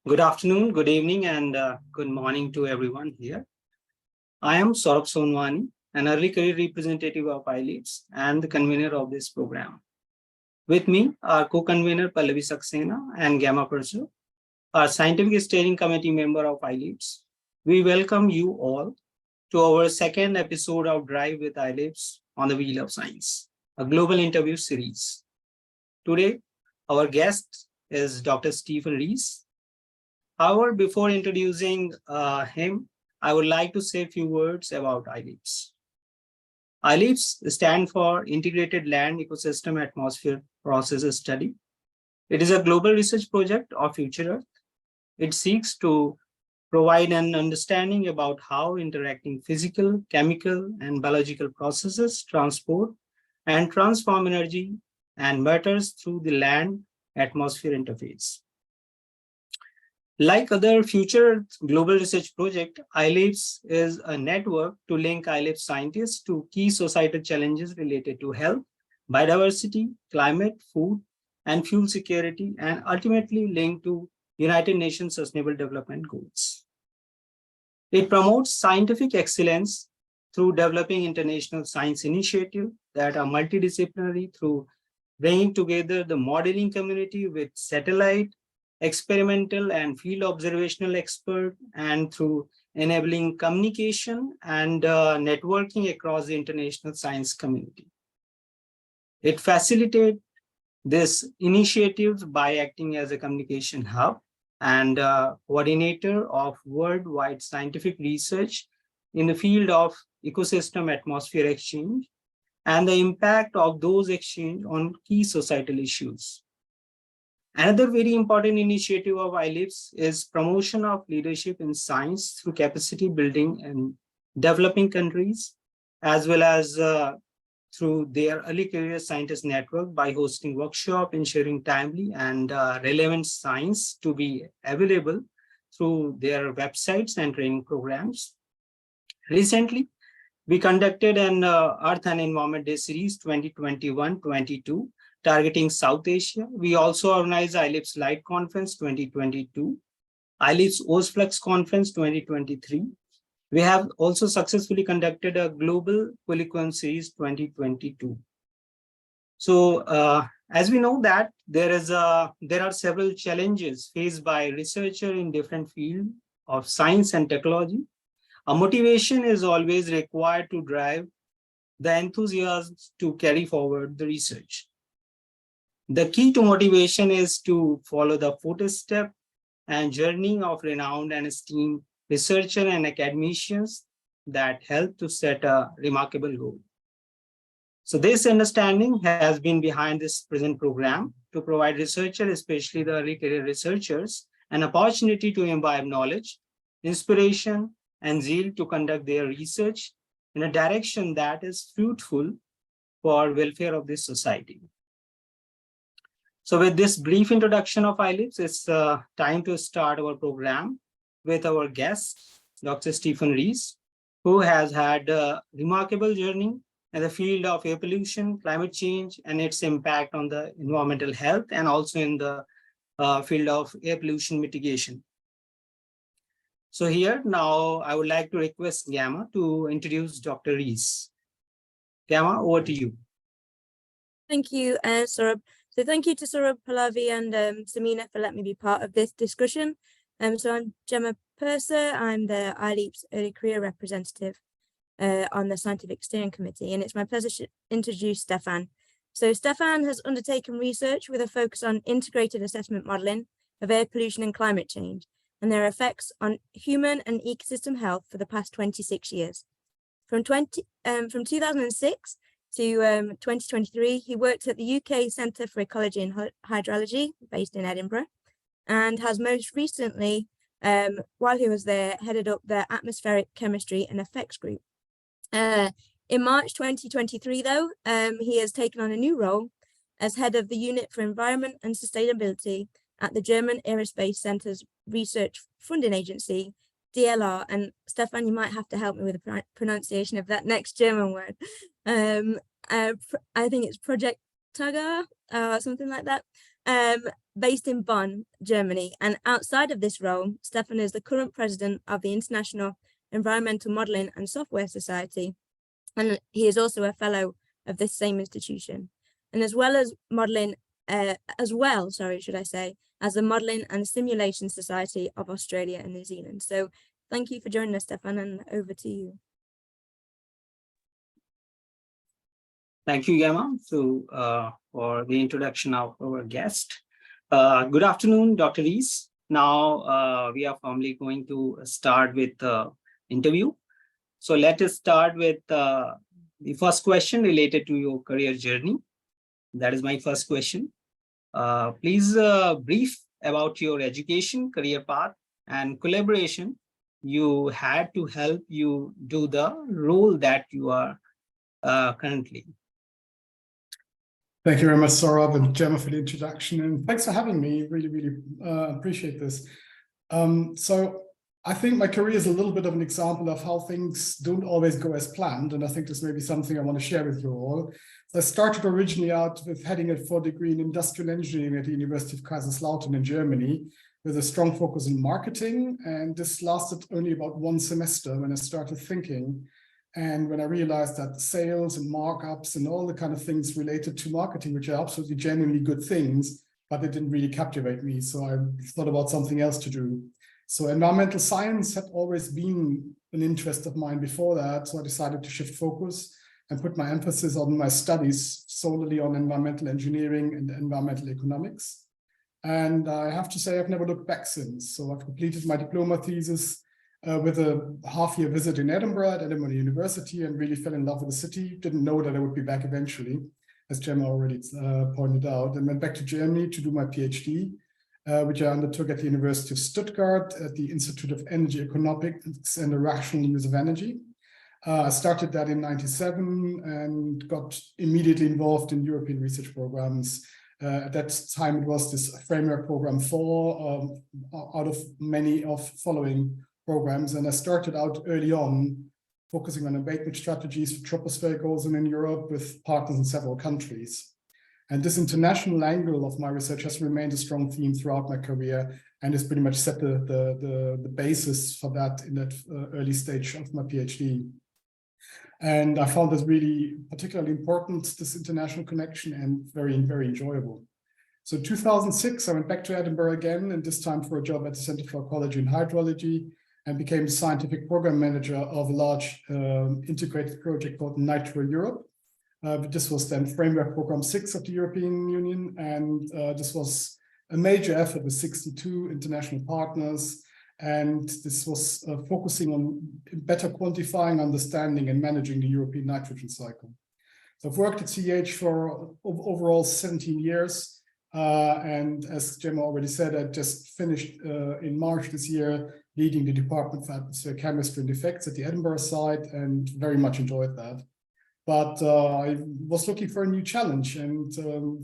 Good afternoon, good evening, and good morning to everyone here. I am Saurabh Sonwani, an early career representative of iLEAPS and the convener of this program. With me are co-convener Pallavi Saxena and Gamma Pursu, our scientific steering committee member of iLEAPS. We welcome you all to our second episode of Drive with iLEAPS on the Wheel of Science, a global interview series. Today, our guest is Dr. Stephen Reis. However, before introducing him, I would like to say a few words about iLEAPS. iLEAPS stands for Integrated Land Ecosystem Atmosphere Process Study. It is a global research project of Future Earth. It seeks to provide an understanding about how interacting physical, chemical, and biological processes transport and transform energy and matters through the land-atmosphere interface. Like other future global research projects, iLEAPS is a network to link iLEAPS scientists to key societal challenges related to health, biodiversity, climate, food, and fuel security, and ultimately linked to United Nations Sustainable Development Goals. It promotes scientific excellence through developing international science initiatives that are multidisciplinary through bringing together the modeling community with satellite, experimental and field observational expert, and through enabling communication and networking across the international science community. It facilitates this initiative by acting as a communication hub and coordinator of worldwide scientific research in the field of ecosystem atmosphere exchange and the impact of those exchange on key societal issues. Another very important initiative of iLEAPS is promotion of leadership in science through capacity building in developing countries, as well as through their early career scientist network by hosting workshops, ensuring timely and relevant science to be available through their websites and training programs. Recently, we conducted an Earth and Environment Day series 2021-22 targeting South Asia. We also organized iLEAPS Light Conference 2022, iLEAPS OSFlux Conference 2023. We have also successfully conducted a Global Polycon Series 2022. So as we know that there are several challenges faced by researchers in different fields of science and technology. A motivation is always required to drive the enthusiasm to carry forward the research. The key to motivation is to follow the footstep and journey of renowned and esteemed researchers and academicians that help to set a remarkable goal. So this understanding has been behind this present program to provide researchers, especially the early career researchers, an opportunity to imbibe knowledge, inspiration, and zeal to conduct their research in a direction that is fruitful for welfare of this society. So with this brief introduction of iLEAPS, it's time to start our program with our guest, Dr. Stephen Reis, who has had a remarkable journey in the field of air pollution, climate change, and its impact on the environmental health, and also in the field of air pollution mitigation. So here now I would like to request Gamma to introduce Dr. Reis. Gamma, over to you. Thank you, Saurabh. So thank you to Saurabh, Pallavi, and Samina for letting me be part of this discussion. So I'm Gemma Purser. I'm the iLEAPS Early Career Representative on the Scientific Steering Committee, and it's my pleasure to introduce Stefan. So Stefan has undertaken research with a focus on integrated assessment modelling of air pollution and climate change and their effects on human and ecosystem health for the past 26 years. From 2006 to 2023, he worked at the UK Centre for Ecology and Hydrology, based in Edinburgh, and has most recently, while he was there, headed up the Atmospheric Chemistry and Effects Group. In March 2023, though, he has taken on a new role as head of the Unit for Environment and Sustainability at the German Aerospace Centre's Research Funding Agency, DLR. And Stefan, you might have to help me with the pronunciation of that next German word. I think it's Project Tagar, something like that. based in Bonn, Germany. And outside of this role, Stefan is the current president of the International Environmental Modeling and Software Society. And he is also a fellow of this same institution. And as well as modeling, as the Modeling and Simulation Society of Australia and New Zealand. So thank you for joining us, Stefan, and over to you. Thank you, Gemma, for the introduction of our guest. Good afternoon, Dr. Rees. Now we are formally going to start with the interview. So let us start with the first question related to your career journey. That is my first question. Please brief about your education, career path, and collaboration you had to help you do the role that you are currently. Thank you very much, Saurabh and Gemma, for the introduction, and thanks for having me. Really appreciate this. So I think my career is a little bit of an example of how things don't always go as planned, and I think this may be something I want to share with you all. So I started originally out with heading a 4th degree in industrial engineering at the University of Kaiserslautern in Germany, with a strong focus on marketing, and this lasted only about 1 semester when I started thinking. And when I realized that sales and markups and all the kind of things related to marketing, which are absolutely genuinely good things, but they didn't really captivate me. So I thought about something else to do. So environmental science had always been an interest of mine before that. So I decided to shift focus and put my emphasis on my studies solely on environmental engineering and environmental economics. And I have to say, I've never looked back since. So I've completed my diploma thesis with a half-year visit in Edinburgh at Edinburgh University, and really fell in love with the city. Didn't know that I would be back eventually, as Gemma already pointed out, and went back to Germany to do my PhD, which I undertook at the University of Stuttgart at the Institute of Energy Economics and the Rational Use of Energy. I started that in '97 and got immediately involved in European research programs. At that time, it was this framework program 4 out of many of following programs, and I started out early on focusing on abatement strategies for tropospheric ozone in Europe with partners in several countries. And this international angle of my research has remained a strong theme throughout my career, and has pretty much set the basis for that in that early stage of my PhD. And I found this really particularly important, this international connection, and very enjoyable. So in 2006, I went back to Edinburgh again, and this time for a job at the Center for Ecology and Hydrology, and became scientific program manager of a large integrated project called Nitro Europe. This was then Framework Program 6 of the European Union, and this was a major effort with 62 international partners, and this was focusing on better quantifying, understanding, and managing the European nitrogen cycle. So I've worked at CEH for overall 17 years, and as Gemma already said, I just finished in March this year leading the Department for Atmospheric Chemistry and Effects at the Edinburgh site, and very much enjoyed that. But I was looking for a new challenge, and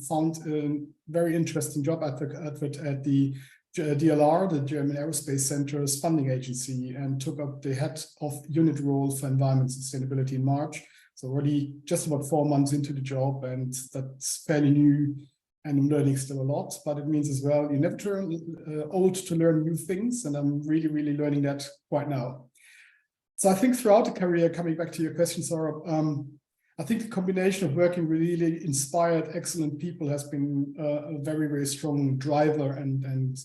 found a very interesting job advert at the DLR, the German Aerospace Center's funding agency, and took up the head of unit role for environment sustainability in March. So already just about 4 months into the job, and that's fairly new, and I'm learning still a lot, but it means as well, you never turn old to learn new things, and I'm really learning that right now. So I think throughout the career, coming back to your question, Sarah, I think the combination of working with really inspired, excellent people has been a very strong driver, and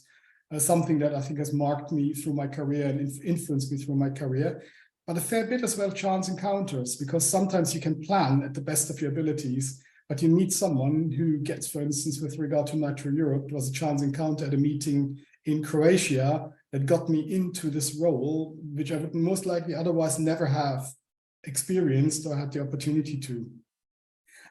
something that I think has marked me through my career and influenced me through my career. But a fair bit as well chance encounters, because sometimes you can plan at the best of your abilities, but you meet someone who gets, for instance, with regard to Nitro Europe, it was a chance encounter at a meeting in Croatia that got me into this role, which I would most likely otherwise never have experienced or had the opportunity to.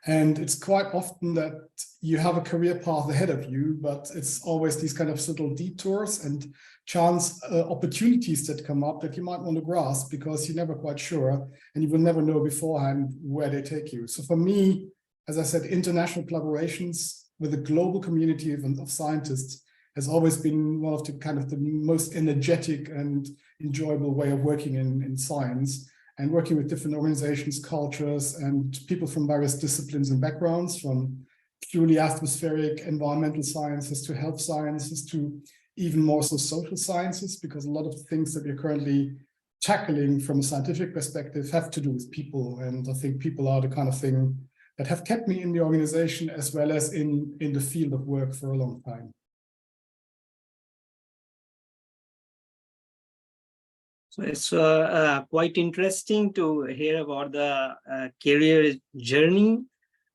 And it's quite often that you have a career path ahead of you, but it's always these kind of little detours and chance opportunities that come up that you might want to grasp, because you're never quite sure, and you will never know beforehand where they take you. So for me, as I said, international collaborations with a global community of scientists has always been one of the kind of the most energetic and enjoyable way of working in science, and working with different organizations, cultures, and people from various disciplines and backgrounds, from purely atmospheric environmental sciences to health sciences to even more so social sciences, because a lot of the things that we're currently tackling from a scientific perspective have to do with people. And I think people are the kind of thing that have kept me in the organization as well as in the field of work for a long time. So it's quite interesting to hear about the career journey,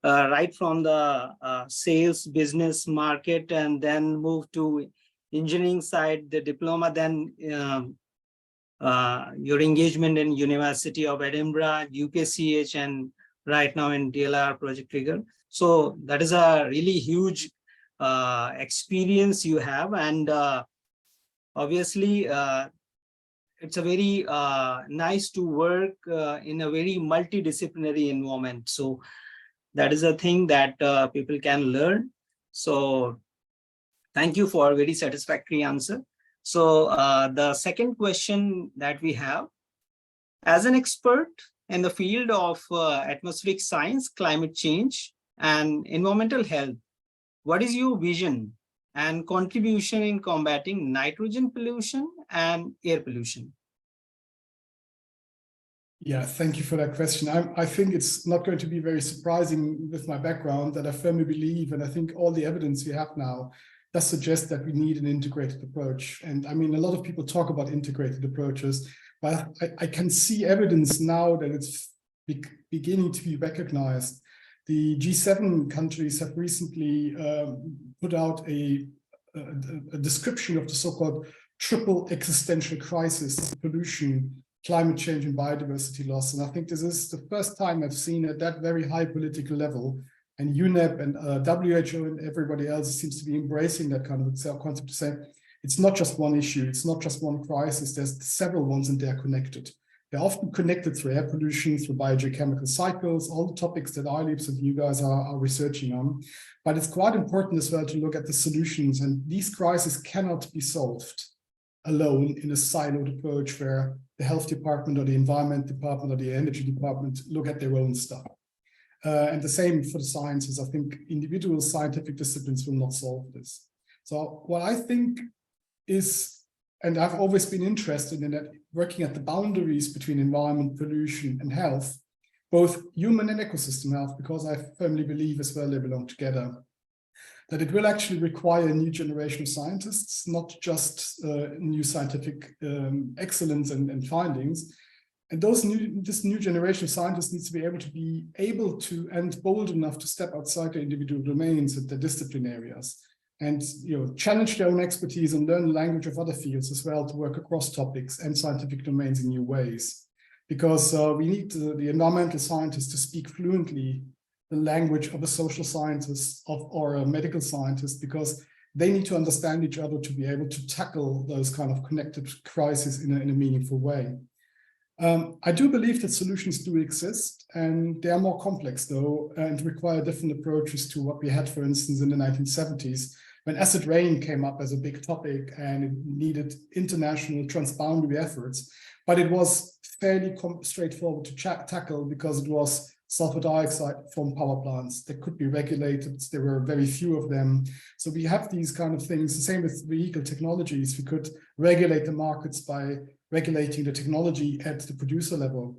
right from the sales, business, market, and then move to engineering side, the diploma, then your engagement in University of Edinburgh, UKCH, and right now in DLR Project Trigger. So that is a really huge experience you have, and obviously it's a very nice to work in a very multidisciplinary environment. So that is a thing that people can learn. So thank you for a very satisfactory answer. So the second question that we have, as an expert in the field of atmospheric science, climate change, and environmental health, what is your vision and contribution in combating nitrogen pollution and air pollution? Yeah, thank you for that question. I think it's not going to be very surprising with my background that I firmly believe, and I think all the evidence we have now does suggest that we need an integrated approach. And I mean, a lot of people talk about integrated approaches, but I can see evidence now that it's beginning to be recognized. The G7 countries have recently put out a description of the so-called triple existential crisis: pollution, climate change, and biodiversity loss. And I think this is the first time I've seen at that very high political level, and UNEP and WHO and everybody else seems to be embracing that kind of concept to say, it's not just one issue, it's not just one crisis, there's several ones and they're connected. They're often connected through air pollution, through biogeochemical cycles, all the topics that iLEAPS and you guys are researching on. But it's quite important as well to look at the solutions, and these crises cannot be solved alone in a siloed approach where the health department or the environment department or the energy department look at their own stuff. And the same for the sciences. I think individual scientific disciplines will not solve this. So what I think is, and I've always been interested in that, working at the boundaries between environment, pollution, and health, both human and ecosystem health, because I firmly believe as well they belong together, that it will actually require a new generation of scientists, not just new scientific excellence and findings. And this new generation of scientists needs to be able to and bold enough to step outside their individual domains and their discipline areas, and challenge their own expertise and learn the language of other fields as well, to work across topics and scientific domains in new ways. Because we need the environmental scientists to speak fluently the language of a social scientist or a medical scientist, because they need to understand each other to be able to tackle those kind of connected crises in a meaningful way. I do believe that solutions do exist, and they are more complex though, and require different approaches to what we had, for instance, in the 1970s, when acid rain came up as a big topic and it needed international transboundary efforts. But it was fairly straightforward to tackle because it was sulfur dioxide from power plants that could be regulated. There were very few of them. So we have these kind of things. The same with vehicle technologies. We could regulate the markets by regulating the technology at the producer level.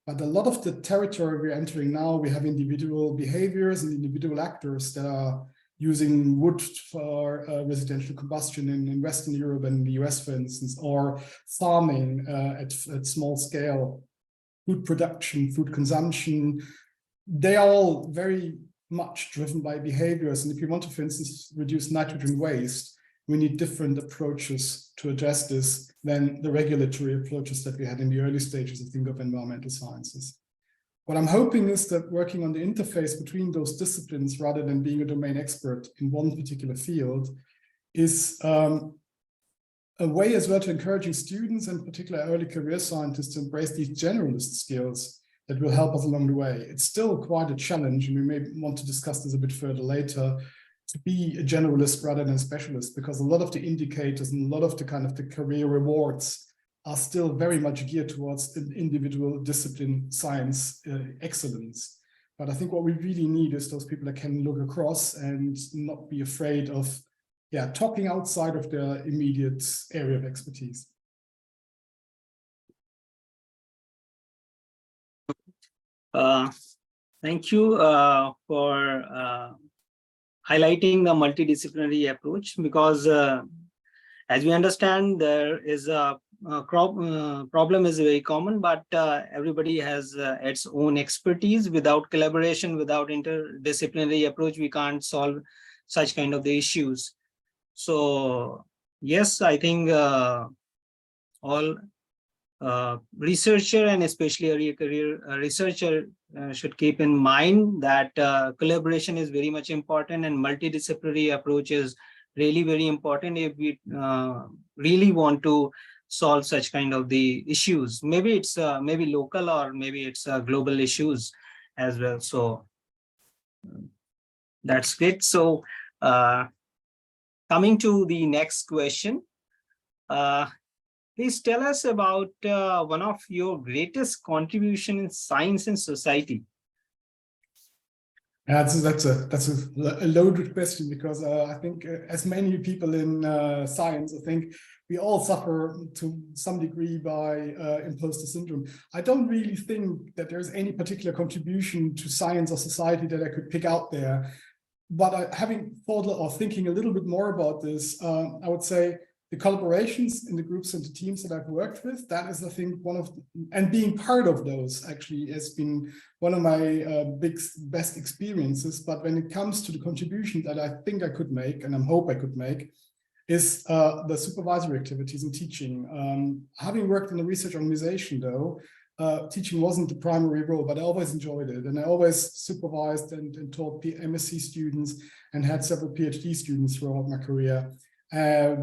But a lot of the territory we're entering now, we have individual behaviors and individual actors that are using wood for residential combustion in Western Europe and the US, for instance, or farming at small scale, food production, food consumption. They are all very much driven by behaviors. And if you want to, for instance, reduce nitrogen waste, we need different approaches to address this than the regulatory approaches that we had in the early stages, I think, of environmental sciences. What I'm hoping is that working on the interface between those disciplines, rather than being a domain expert in one particular field, is a way as well to encouraging students, and particularly early career scientists, to embrace these generalist skills that will help us along the way. It's still quite a challenge, and we may want to discuss this a bit further later, to be a generalist rather than a specialist, because a lot of the indicators and a lot of the kind of the career rewards are still very much geared towards an individual discipline science excellence. But I think what we really need is those people that can look across and not be afraid of, talking outside of their immediate area of expertise. Thank you for highlighting the multidisciplinary approach, because as we understand, there is a problem is very common, but everybody has its own expertise. Without collaboration, without interdisciplinary approach, we can't solve such kind of the issues. So yes, I think all researcher, and especially a career researcher, should keep in mind that collaboration is very much important, and multidisciplinary approach is really very important if we really want to solve such kind of the issues. Maybe it's maybe local, or maybe it's global issues as well. So that's great. So coming to the next question, please tell us about one of your greatest contribution in science and society. That's a loaded question, because I think as many people in science, I think we all suffer to some degree by imposter syndrome. I don't really think that there's any particular contribution to science or society that I could pick out there. But having thought or thinking a little bit more about this, I would say the collaborations in the groups and the teams that I've worked with, that is, I think, and being part of those actually has been one of my best experiences. But when it comes to the contribution that I think I could make, and I hope I could make, is the supervisory activities and teaching. Having worked in a research organization, though, teaching wasn't the primary role, but I always enjoyed it. And I always supervised and taught MSc students, and had several PhD students throughout my career,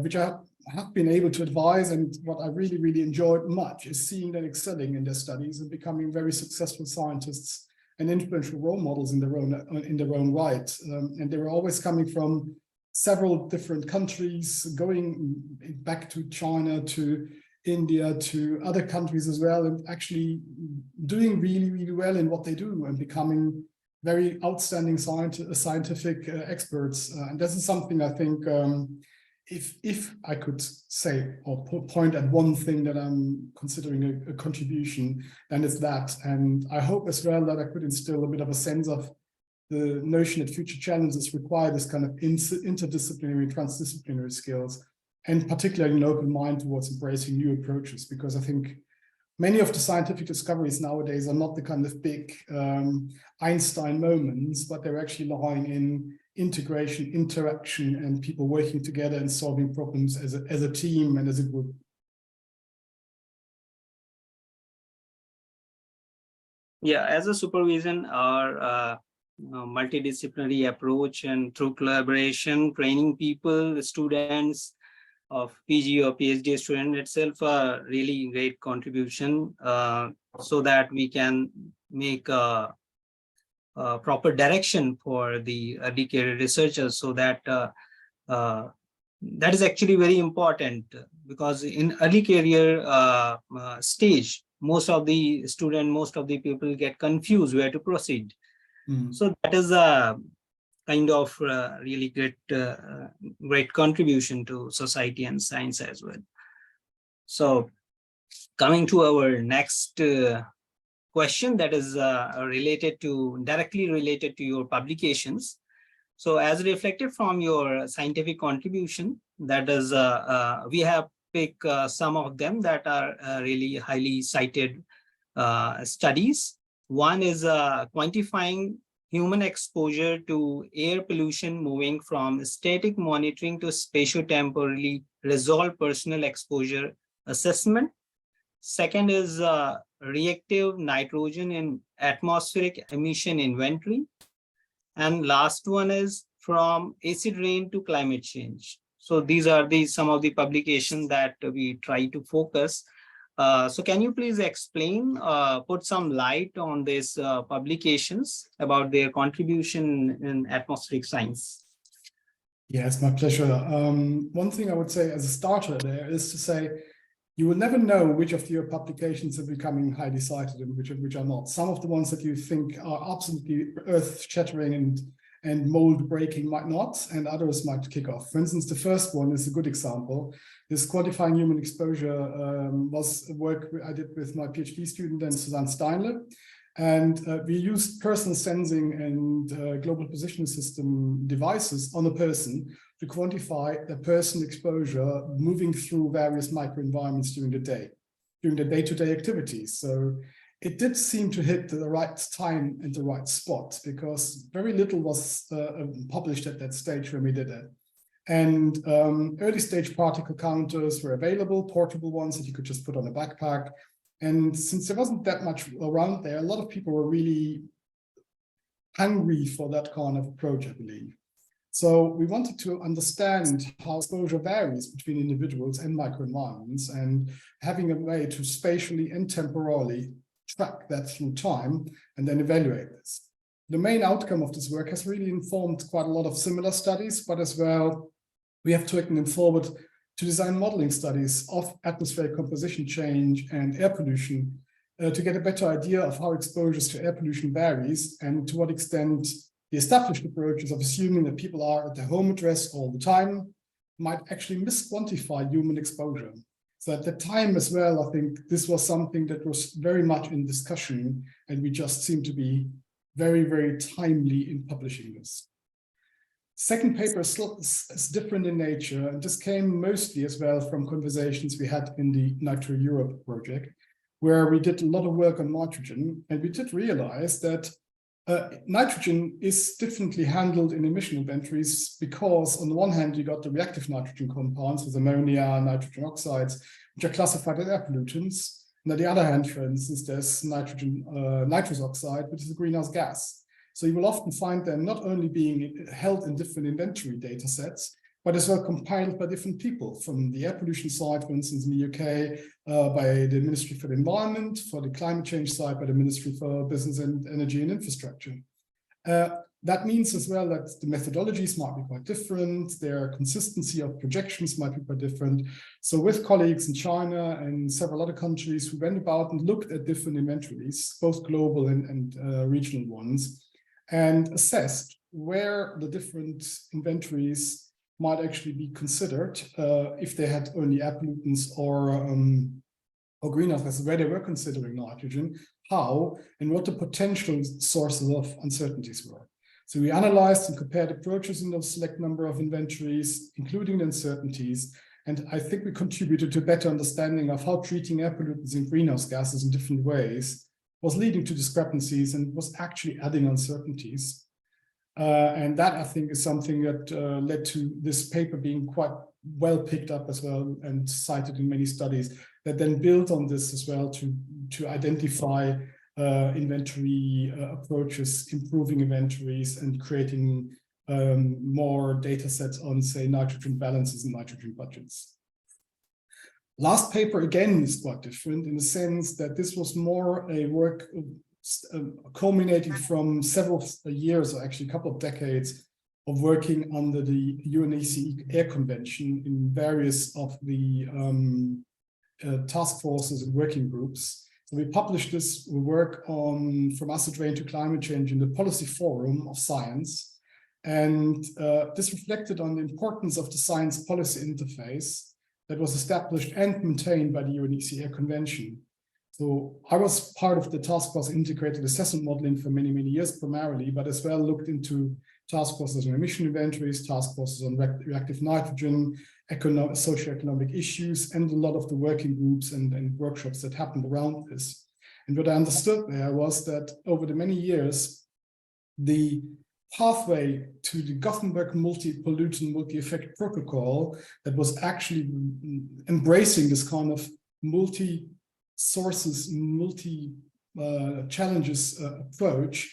which I have been able to advise. And what I really, really enjoyed much is seeing them excelling in their studies and becoming very successful scientists and influential role models in their own right. And they were always coming from several different countries, going back to China, to India, to other countries as well, and actually doing really, really well in what they do and becoming very outstanding scientific experts. And this is something I think, if I could say or point at one thing that I'm considering a contribution, then it's that. And I hope as well that I could instill a bit of a sense of the notion that future challenges require this kind of interdisciplinary, transdisciplinary skills, and particularly an open mind towards embracing new approaches, because I think many of the scientific discoveries nowadays are not the kind of big Einstein moments, but they're actually lying in integration, interaction, and people working together and solving problems as a team and as a group. Yeah, as a supervision, our multidisciplinary approach, and through collaboration, training people, students of PG or PhD student itself, a really great contribution, so that we can make a proper direction for the early career researchers. So that that is actually very important, because in early career stage, most of the people get confused where to proceed. So that is a kind of really great contribution to society and science as well. So coming to our next question, that is directly related to your publications. So as reflected from your scientific contribution, that is, we have picked some of them that are really highly cited studies. One is quantifying human exposure to air pollution, moving from static monitoring to spatio-temporally resolved personal exposure assessment. Second is reactive nitrogen in atmospheric emission inventory. And last one is from acid rain to climate change. So these are some of the publications that we try to focus. So can you please explain, put some light on these publications about their contribution in atmospheric science? Yeah, it's my pleasure. One thing I would say as a starter there is to say, you will never know which of your publications are becoming highly cited and which are not. Some of the ones that you think are absolutely earth-shattering and mold-breaking might not, and others might kick off. For instance, the first one is a good example. This quantifying human exposure was work I did with my PhD student and Susanne Steinle. And we used personal sensing and global positioning system devices on a person to quantify the person exposure moving through various microenvironments during the day-to-day activities. So it did seem to hit the right time and the right spot, because very little was published at that stage when we did it. And early stage particle counters were available, portable ones that you could just put on a backpack. And since there wasn't that much around there, a lot of people were really hungry for that kind of approach, I believe. So we wanted to understand how exposure varies between individuals and microenvironments, and having a way to spatially and temporally track that through time and then evaluate this. The main outcome of this work has really informed quite a lot of similar studies, but as well, we have taken them forward to design modeling studies of atmospheric composition change and air pollution to get a better idea of how exposures to air pollution varies and to what extent the established approaches of assuming that people are at their home address all the time might actually misquantify human exposure. So at the time as well, I think this was something that was very much in discussion, and we just seem to be very, very timely in publishing this. Second paper is different in nature, and this came mostly as well from conversations we had in the Nitro Europe project, where we did a lot of work on nitrogen, and we did realize that nitrogen is differently handled in emission inventories, because on the one hand, you got the reactive nitrogen compounds with ammonia, nitrogen oxides, which are classified as air pollutants. And on the other hand, for instance, there's nitrous oxide, which is a greenhouse gas. So you will often find them not only being held in different inventory data sets, but as well compiled by different people from the air pollution side, for instance, in the UK, by the Ministry for the Environment, for the climate change side, by the Ministry for Business and Energy and Infrastructure. That means as well that the methodologies might be quite different, their consistency of projections might be quite different. So with colleagues in China and several other countries, we went about and looked at different inventories, both global and regional ones, and assessed where the different inventories might actually be considered if they had only air pollutants or greenhouse gases, where they were considering nitrogen, how, and what the potential sources of uncertainties were. So we analyzed and compared approaches in those select number of inventories, including the uncertainties, and I think we contributed to a better understanding of how treating air pollutants and greenhouse gases in different ways was leading to discrepancies and was actually adding uncertainties. And that, I think, is something that led to this paper being quite well picked up as well and cited in many studies that then built on this as well to identify inventory approaches, improving inventories, and creating more data sets on, say, nitrogen balances and nitrogen budgets. Last paper, again, is quite different in the sense that this was more a work culminating from several years, or actually a couple of decades, of working under the UNECE Air Convention in various of the task forces and working groups. So we published this work on From Acid Rain to Climate Change in the Policy Forum of Science. And this reflected on the importance of the science policy interface that was established and maintained by the UNECE Air Convention. So I was part of the task force integrated assessment modeling for many, many years primarily, but as well looked into task forces on emission inventories, task forces on reactive nitrogen, socioeconomic issues, and a lot of the working groups and workshops that happened around this. And what I understood there was that over the many years, the pathway to the Gothenburg multi-pollutant, multi-effect protocol that was actually embracing this kind of multi-sources, multi-challenges approach,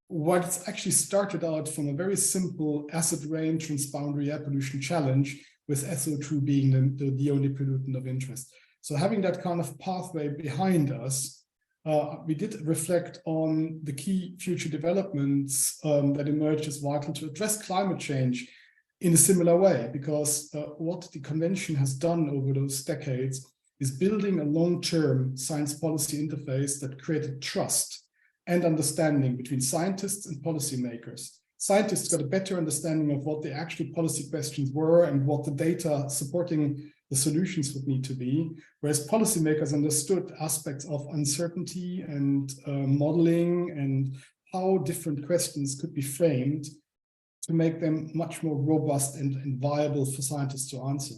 what it's actually started out from a very simple acid rain transboundary air pollution challenge, with SO2 being the only pollutant of interest. So having that kind of pathway behind us, we did reflect on the key future developments that emerged as vital to address climate change in a similar way, because what the convention has done over those decades is building a long-term science policy interface that created trust and understanding between scientists and policymakers. Scientists got a better understanding of what the actual policy questions were and what the data supporting the solutions would need to be, whereas policymakers understood aspects of uncertainty and modeling and how different questions could be framed to make them much more robust and viable for scientists to answer.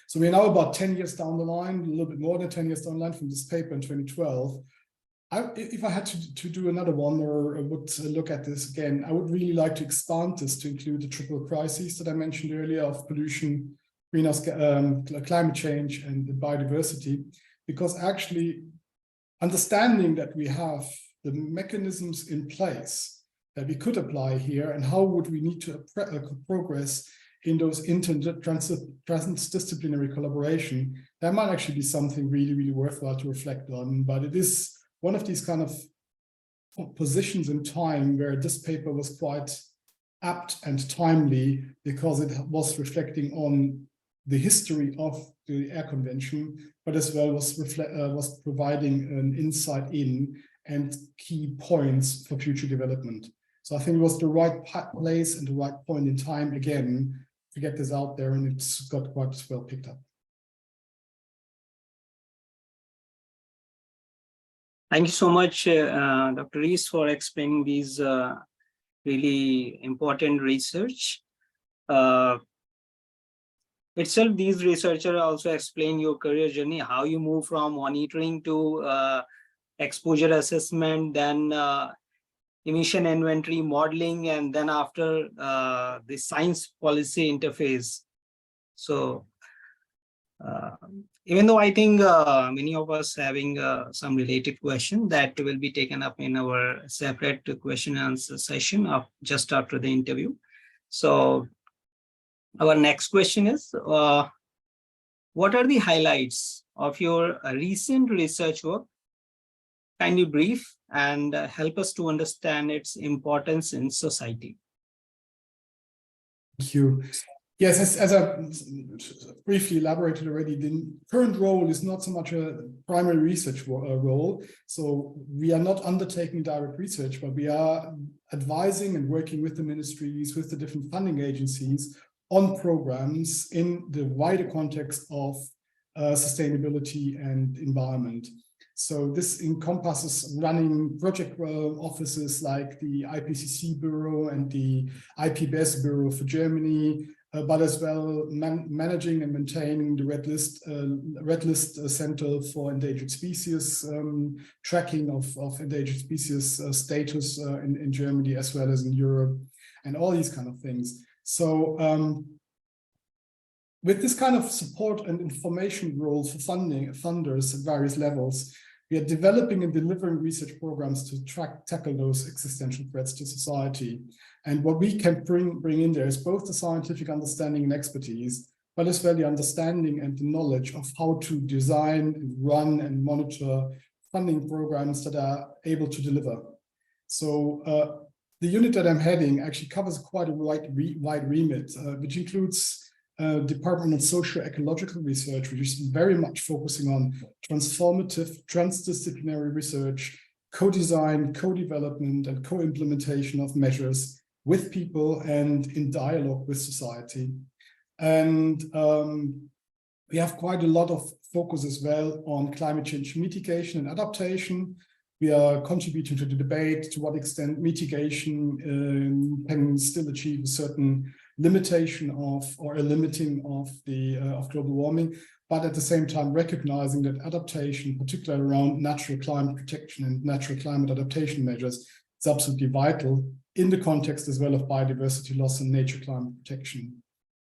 So we're now about 10 years down the line, a little bit more than 10 years down the line from this paper in 2012. If I had to do another one or would look at this again, I would really like to expand this to include the triple crises that I mentioned earlier of pollution, greenhouse climate change, and biodiversity, because actually understanding that we have the mechanisms in place that we could apply here and how would we need to progress in those transdisciplinary collaboration, that might actually be something really, really worthwhile to reflect on. But it is one of these kind of positions in time where this paper was quite apt and timely because it was reflecting on the history of the Air Convention, but as well was providing an insight in and key points for future development. So I think it was the right place and the right point in time again to get this out there, and it's got quite well picked up. Thank you so much, Dr. Rees, for explaining these really important research. Itself, these researchers also explain your career journey, how you move from monitoring to exposure assessment, then emission inventory modeling, and then after the science policy interface. So even though I think many of us having some related question that will be taken up in our separate question and answer session just after the interview. So our next question is, what are the highlights of your recent research work? Can you brief and help us to understand its importance in society? Thank you. Yes, as I briefly elaborated already, the current role is not so much a primary research role. So we are not undertaking direct research, but we are advising and working with the ministries, with the different funding agencies on programs in the wider context of sustainability and environment. So this encompasses running project offices like the IPCC Bureau and the IPBES Bureau for Germany, but as well managing and maintaining the Red List Center for Endangered Species, tracking of endangered species status in Germany as well as in Europe, and all these kind of things. So with this kind of support and information role for funders at various levels, we are developing and delivering research programs to tackle those existential threats to society. And what we can bring in there is both the scientific understanding and expertise, but as well the understanding and the knowledge of how to design and run and monitor funding programs that are able to deliver. So the unit that I'm heading actually covers quite a wide remit, which includes Department of Socio-Ecological Research, which is very much focusing on transformative, transdisciplinary research, co-design, co-development, and co-implementation of measures with people and in dialogue with society. And we have quite a lot of focus as well on climate change mitigation and adaptation. We are contributing to the debate to what extent mitigation can still achieve a certain limitation of or a limiting of the of global warming, but at the same time recognizing that adaptation, particularly around natural climate protection and natural climate adaptation measures, is absolutely vital in the context as well of biodiversity loss and nature climate protection.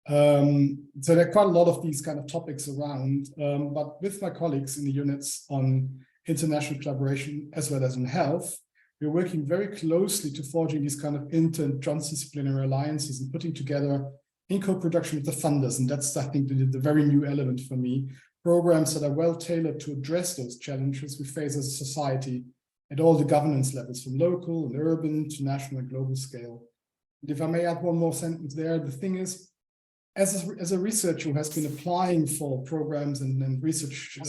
So there are quite a lot of these kind of topics around, but with my colleagues in the units on international collaboration as well as in health, we're working very closely to forging these kind of inter- and transdisciplinary alliances and putting together in co-production with the funders. And that's, I think, the very new element for me, programs that are well tailored to address those challenges we face as a society at all the governance levels, from local and urban to national and global scale. And if I may add one more sentence there, the thing is, as a researcher who has been applying for programs and research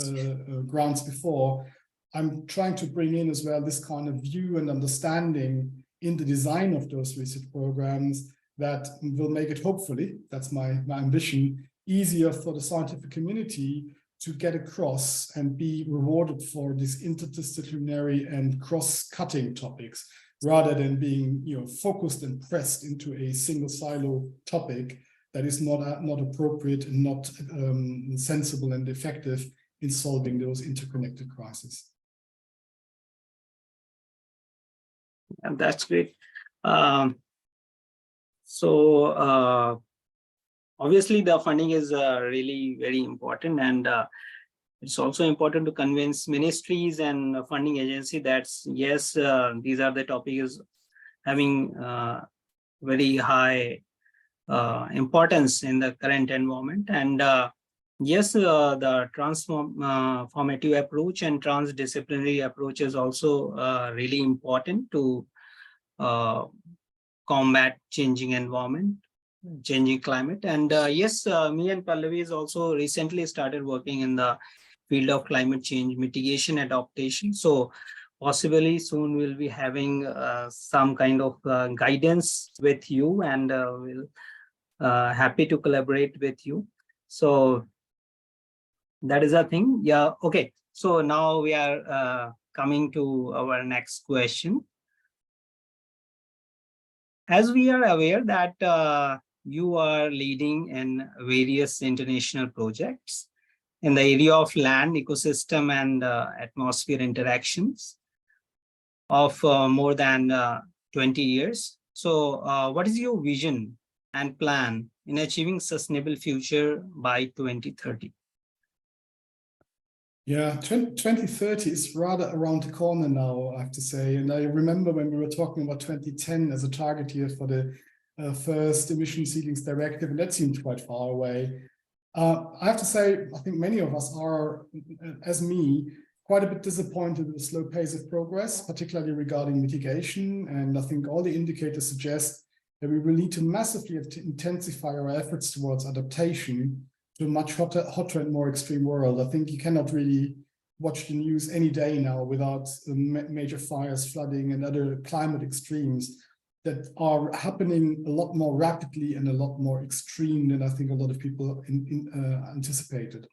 grants before, I'm trying to bring in as well this kind of view and understanding in the design of those research programs that will make it, hopefully, that's my ambition, easier for the scientific community to get across and be rewarded for these interdisciplinary and cross-cutting topics, rather than being focused and pressed into a single silo topic that is not appropriate and not sensible and effective in solving those interconnected crises. And that's great. Obviously the funding is really very important, and it's also important to convince ministries and funding agency that yes, these are the topics having very high importance in the current environment. And yes, the transformative approach and transdisciplinary approach is also really important to combat changing environment, changing climate. And yes, me and Pallavi has also recently started working in the field of climate change mitigation adaptation. So possibly soon we'll be having some kind of guidance with you, and we'll happy to collaborate with you. So that is a thing. Yeah. Okay. So now we are coming to our next question. As we are aware that you are leading in various international projects in the area of land, ecosystem, and atmosphere interactions of more than 20 years. So what is your vision and plan in achieving sustainable future by 2030? Yeah, 2030 is rather around the corner now, I have to say. And I remember when we were talking about 2010 as a target year for the first emission ceilings directive, and that seemed quite far away. I have to say, I think many of us are, as me, quite a bit disappointed with the slow pace of progress, particularly regarding mitigation. And I think all the indicators suggest that we will need to massively intensify our efforts towards adaptation to a much hotter and more extreme world. I think you cannot really watch the news any day now without major fires, flooding, and other climate extremes that are happening a lot more rapidly and a lot more extreme than I think a lot of people anticipated.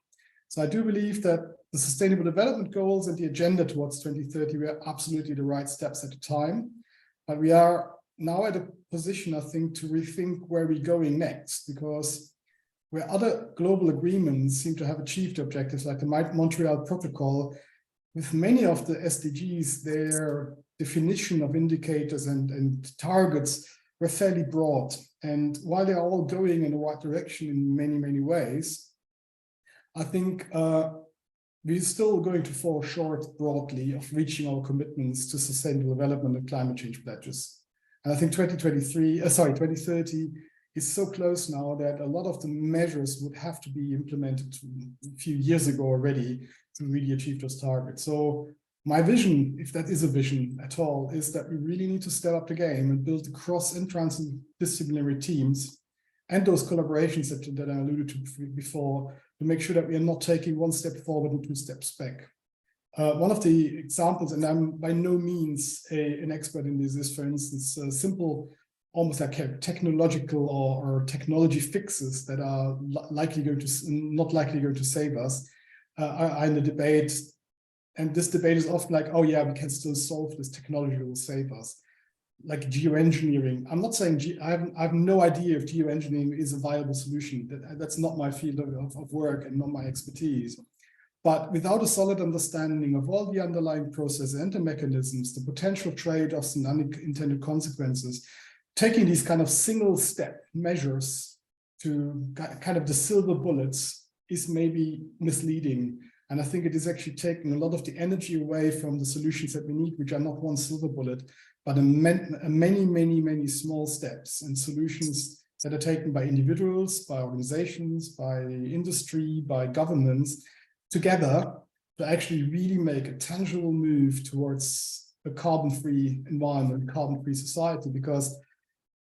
So I do believe that the Sustainable Development Goals and the agenda towards 2030 were absolutely the right steps at the time, but we are now at a position, I think, to rethink where we're going next, because where other global agreements seem to have achieved objectives like the Montreal Protocol, with many of the SDGs, their definition of indicators and targets were fairly broad. And while they are all going in the right direction in many, many ways, I think we're still going to fall short broadly of reaching our commitments to sustainable development and climate change pledges. And I think 2030 is so close now that a lot of the measures would have to be implemented a few years ago already to really achieve those targets. So my vision, if that is a vision at all, is that we really need to step up the game and build cross and transdisciplinary teams and those collaborations that I alluded to before, to make sure that we are not taking one step forward and two steps back. One of the examples, and I'm by no means an expert in this, is, for instance, simple, almost like technological or technology fixes that are not likely going to save us are in the debate. And this debate is often like, oh yeah, we can still solve this, technology will save us. Like geoengineering. I'm not saying, I have no idea if geoengineering is a viable solution. That's not my field of work and not my expertise. But without a solid understanding of all the underlying processes and the mechanisms, the potential trade-offs and unintended consequences, taking these kind of single-step measures to kind of the silver bullets is maybe misleading. And I think it is actually taking a lot of the energy away from the solutions that we need, which are not one silver bullet, but many small steps and solutions that are taken by individuals, by organizations, by industry, by governments, together to actually really make a tangible move towards a carbon-free environment, carbon-free society. Because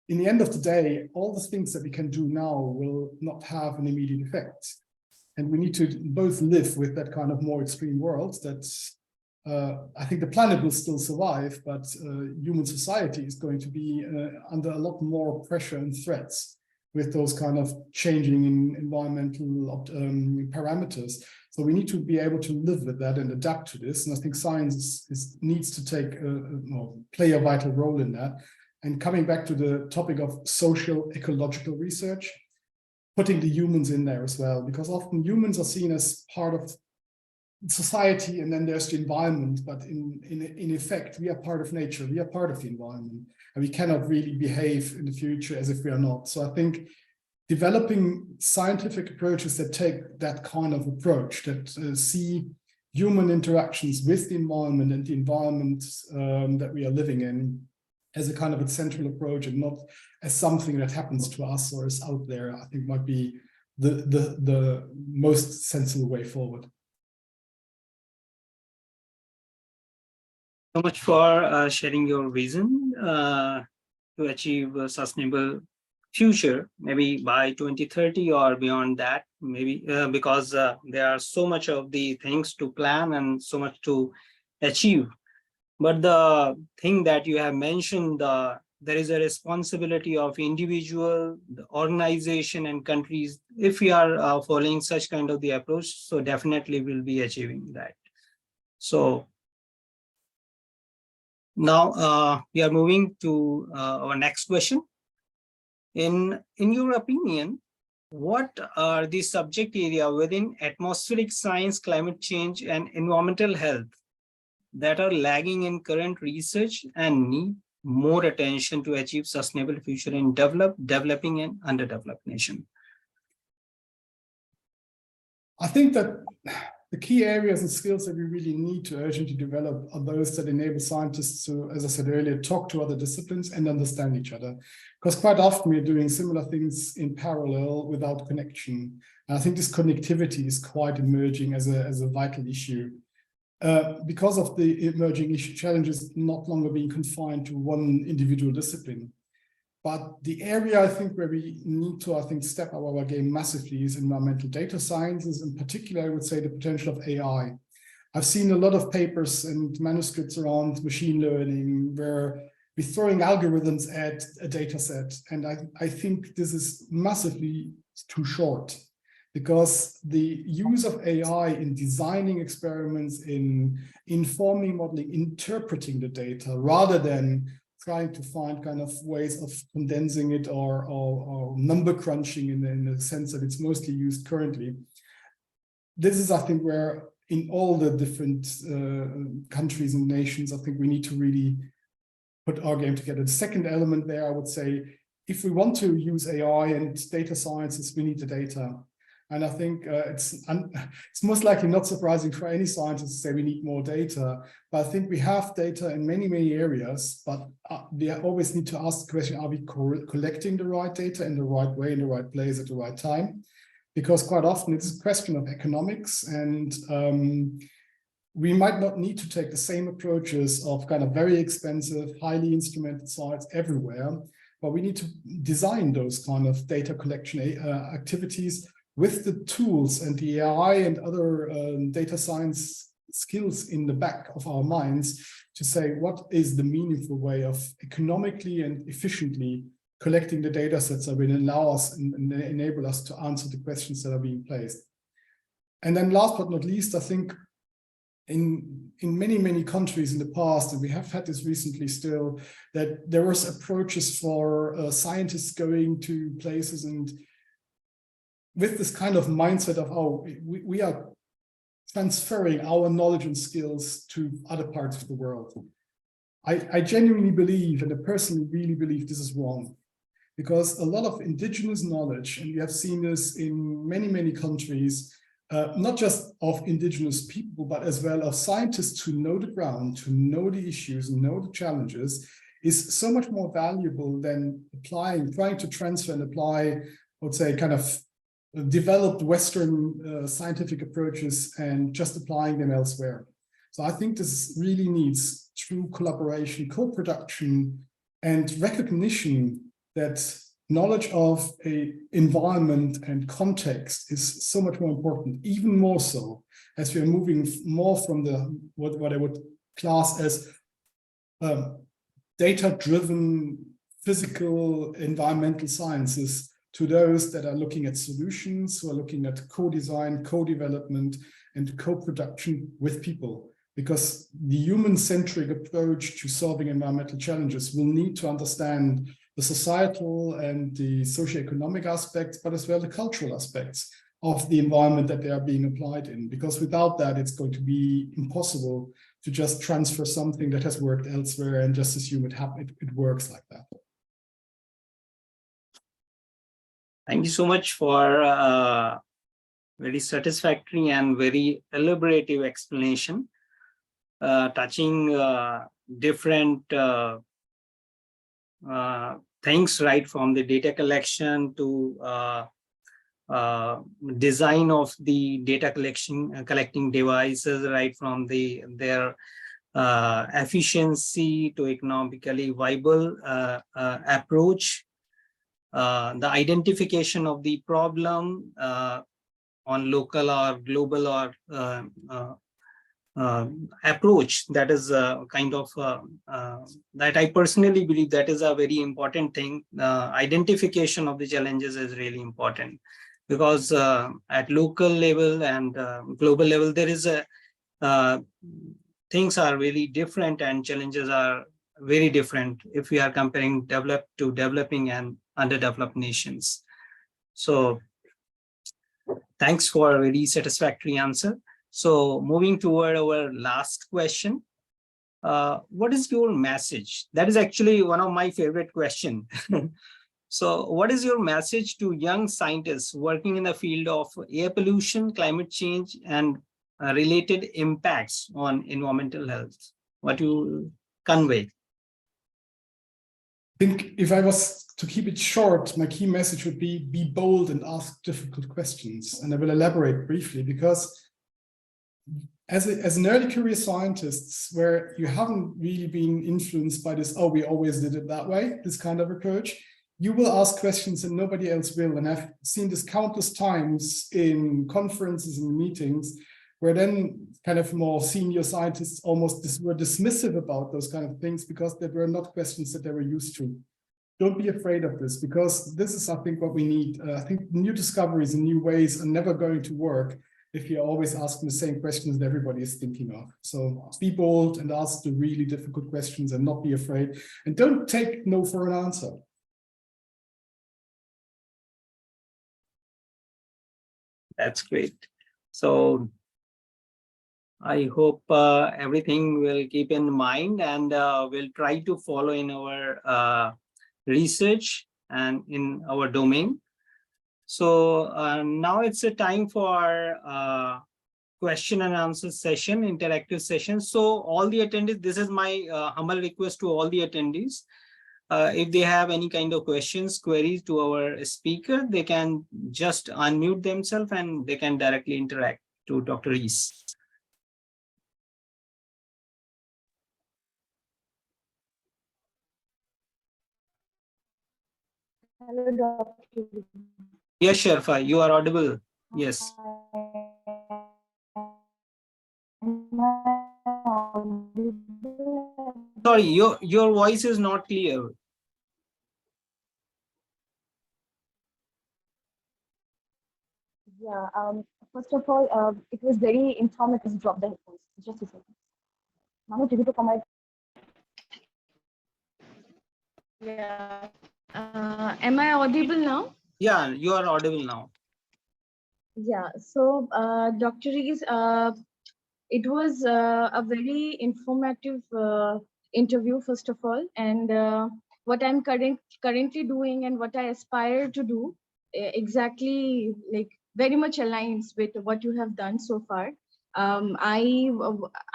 in the end of the day, all the things that we can do now will not have an immediate effect. And we need to both live with that kind of more extreme world that I think the planet will still survive, but human society is going to be under a lot more pressure and threats with those kind of changing in environmental parameters. So we need to be able to live with that and adapt to this. And I think science needs to play a vital role in that. And coming back to the topic of social ecological research, putting the humans in there as well, because often humans are seen as part of society and then there's the environment, but in effect, we are part of nature, we are part of the environment, and we cannot really behave in the future as if we are not. So I think developing scientific approaches that take that kind of approach, that see human interactions with the environment and the environment that we are living in as a kind of a central approach and not as something that happens to us or is out there, I think might be the most sensible way forward. So much for sharing your vision to achieve a sustainable future, maybe by 2030 or beyond that, maybe because there are so much of the things to plan and so much to achieve. But the thing that you have mentioned, there is a responsibility of individual, the organization and countries. If we are following such kind of the approach, so definitely we'll be achieving that. So now we are moving to our next question. In your opinion, what are the subject area within atmospheric science, climate change, and environmental health that are lagging in current research and need more attention to achieve sustainable future in developing, and underdeveloped nation? I think that the key areas and skills that we really need to urgently develop are those that enable scientists to, as I said earlier, talk to other disciplines and understand each other. Because quite often we're doing similar things in parallel without connection. And I think this connectivity is quite emerging as a vital issue. Because of the emerging challenges not longer being confined to one individual discipline. But the area I think where we need to, step up our game massively is environmental data sciences. In particular, I would say the potential of AI. I've seen a lot of papers and manuscripts around machine learning where we're throwing algorithms at a data set. And I think this is massively too short, because the use of AI in designing experiments, in informing modeling, interpreting the data, rather than trying to find kind of ways of condensing it or number crunching in the sense that it's mostly used currently. This is, I think, where in all the different countries and nations, I think we need to really put our game together. The second element there, I would say, if we want to use AI and data sciences, we need the data. And I think it's most likely not surprising for any scientist to say we need more data, but I think we have data in many, many areas, but we always need to ask the question, are we collecting the right data in the right way, in the right place at the right time? Because quite often it's a question of economics, and we might not need to take the same approaches of kind of very expensive, highly instrumented sites everywhere, but we need to design those kind of data collection activities with the tools and the AI and other data science skills in the back of our minds to say what is the meaningful way of economically and efficiently collecting the data sets that will allow us and enable us to answer the questions that are being placed. And then last but not least, I think in many, many countries in the past, and we have had this recently still, that there was approaches for scientists going to places and with this kind of mindset of, oh, we are transferring our knowledge and skills to other parts of the world. I genuinely believe, and I personally really believe, this is wrong, because a lot of indigenous knowledge, and we have seen this in many, many countries, not just of indigenous people, but as well of scientists who know the ground, who know the issues, and know the challenges, is so much more valuable than trying to transfer and apply, I would say, kind of developed Western scientific approaches and just applying them elsewhere. So I think this really needs true collaboration, co-production, and recognition that knowledge of a environment and context is so much more important, even more so as we are moving more from the what I would class as data-driven physical environmental sciences to those that are looking at solutions, who are looking at co-design, co-development, and co-production with people. Because the human-centric approach to solving environmental challenges will need to understand the societal and the socioeconomic aspects, but as well the cultural aspects of the environment that they are being applied in. Because without that, it's going to be impossible to just transfer something that has worked elsewhere and just assume it works like that. Thank you so much for very satisfactory and very elaborative explanation, touching different things, right from the data collection to design of the data collecting devices, right from their efficiency to economically viable approach, the identification of the problem on local or global or approach. That is kind of that I personally believe that is a very important thing. Identification of the challenges is really important, because at local level and global level, there is a things are really different and challenges are very different if we are comparing developed to developing and underdeveloped nations. So thanks for a very satisfactory answer. So moving toward our last question, what is your message? That is actually one of my favorite questions. So what is your message to young scientists working in the field of air pollution, climate change, and related impacts on environmental health? What you convey? I think if I was to keep it short, my key message would be bold and ask difficult questions. And I will elaborate briefly, because as an early career scientist, where you haven't really been influenced by this, oh, we always did it that way, this kind of approach, you will ask questions and nobody else will. And I've seen this countless times in conferences and meetings, where then kind of more senior scientists almost were dismissive about those kind of things because they were not questions that they were used to. Don't be afraid of this, because this is, I think, what we need. I think new discoveries and new ways are never going to work if you're always asking the same questions that everybody is thinking of. So be bold and ask the really difficult questions and not be afraid. And don't take no for an answer. That's great. So I hope everything will keep in mind, and we'll try to follow in our research and in our domain. So now it's a time for question and answer session, interactive session. So all the attendees, this is my humble request to all the attendees. If they have any kind of questions, queries to our speaker, they can just unmute themselves and they can directly interact to Dr. Rees. Hello, Dr. Yes, Sharfa, you are audible. Yes. Sorry, your voice is not clear. Yeah, first of all, it was very informative. Drop the headphones. Just a second. Manu, did you come out? Yeah. Am I audible now? Yeah, you are audible now. Yeah. So, Dr. Rees, it was a very informative interview, first of all, and what I'm currently doing and what I aspire to do exactly like very much aligns with what you have done so far. I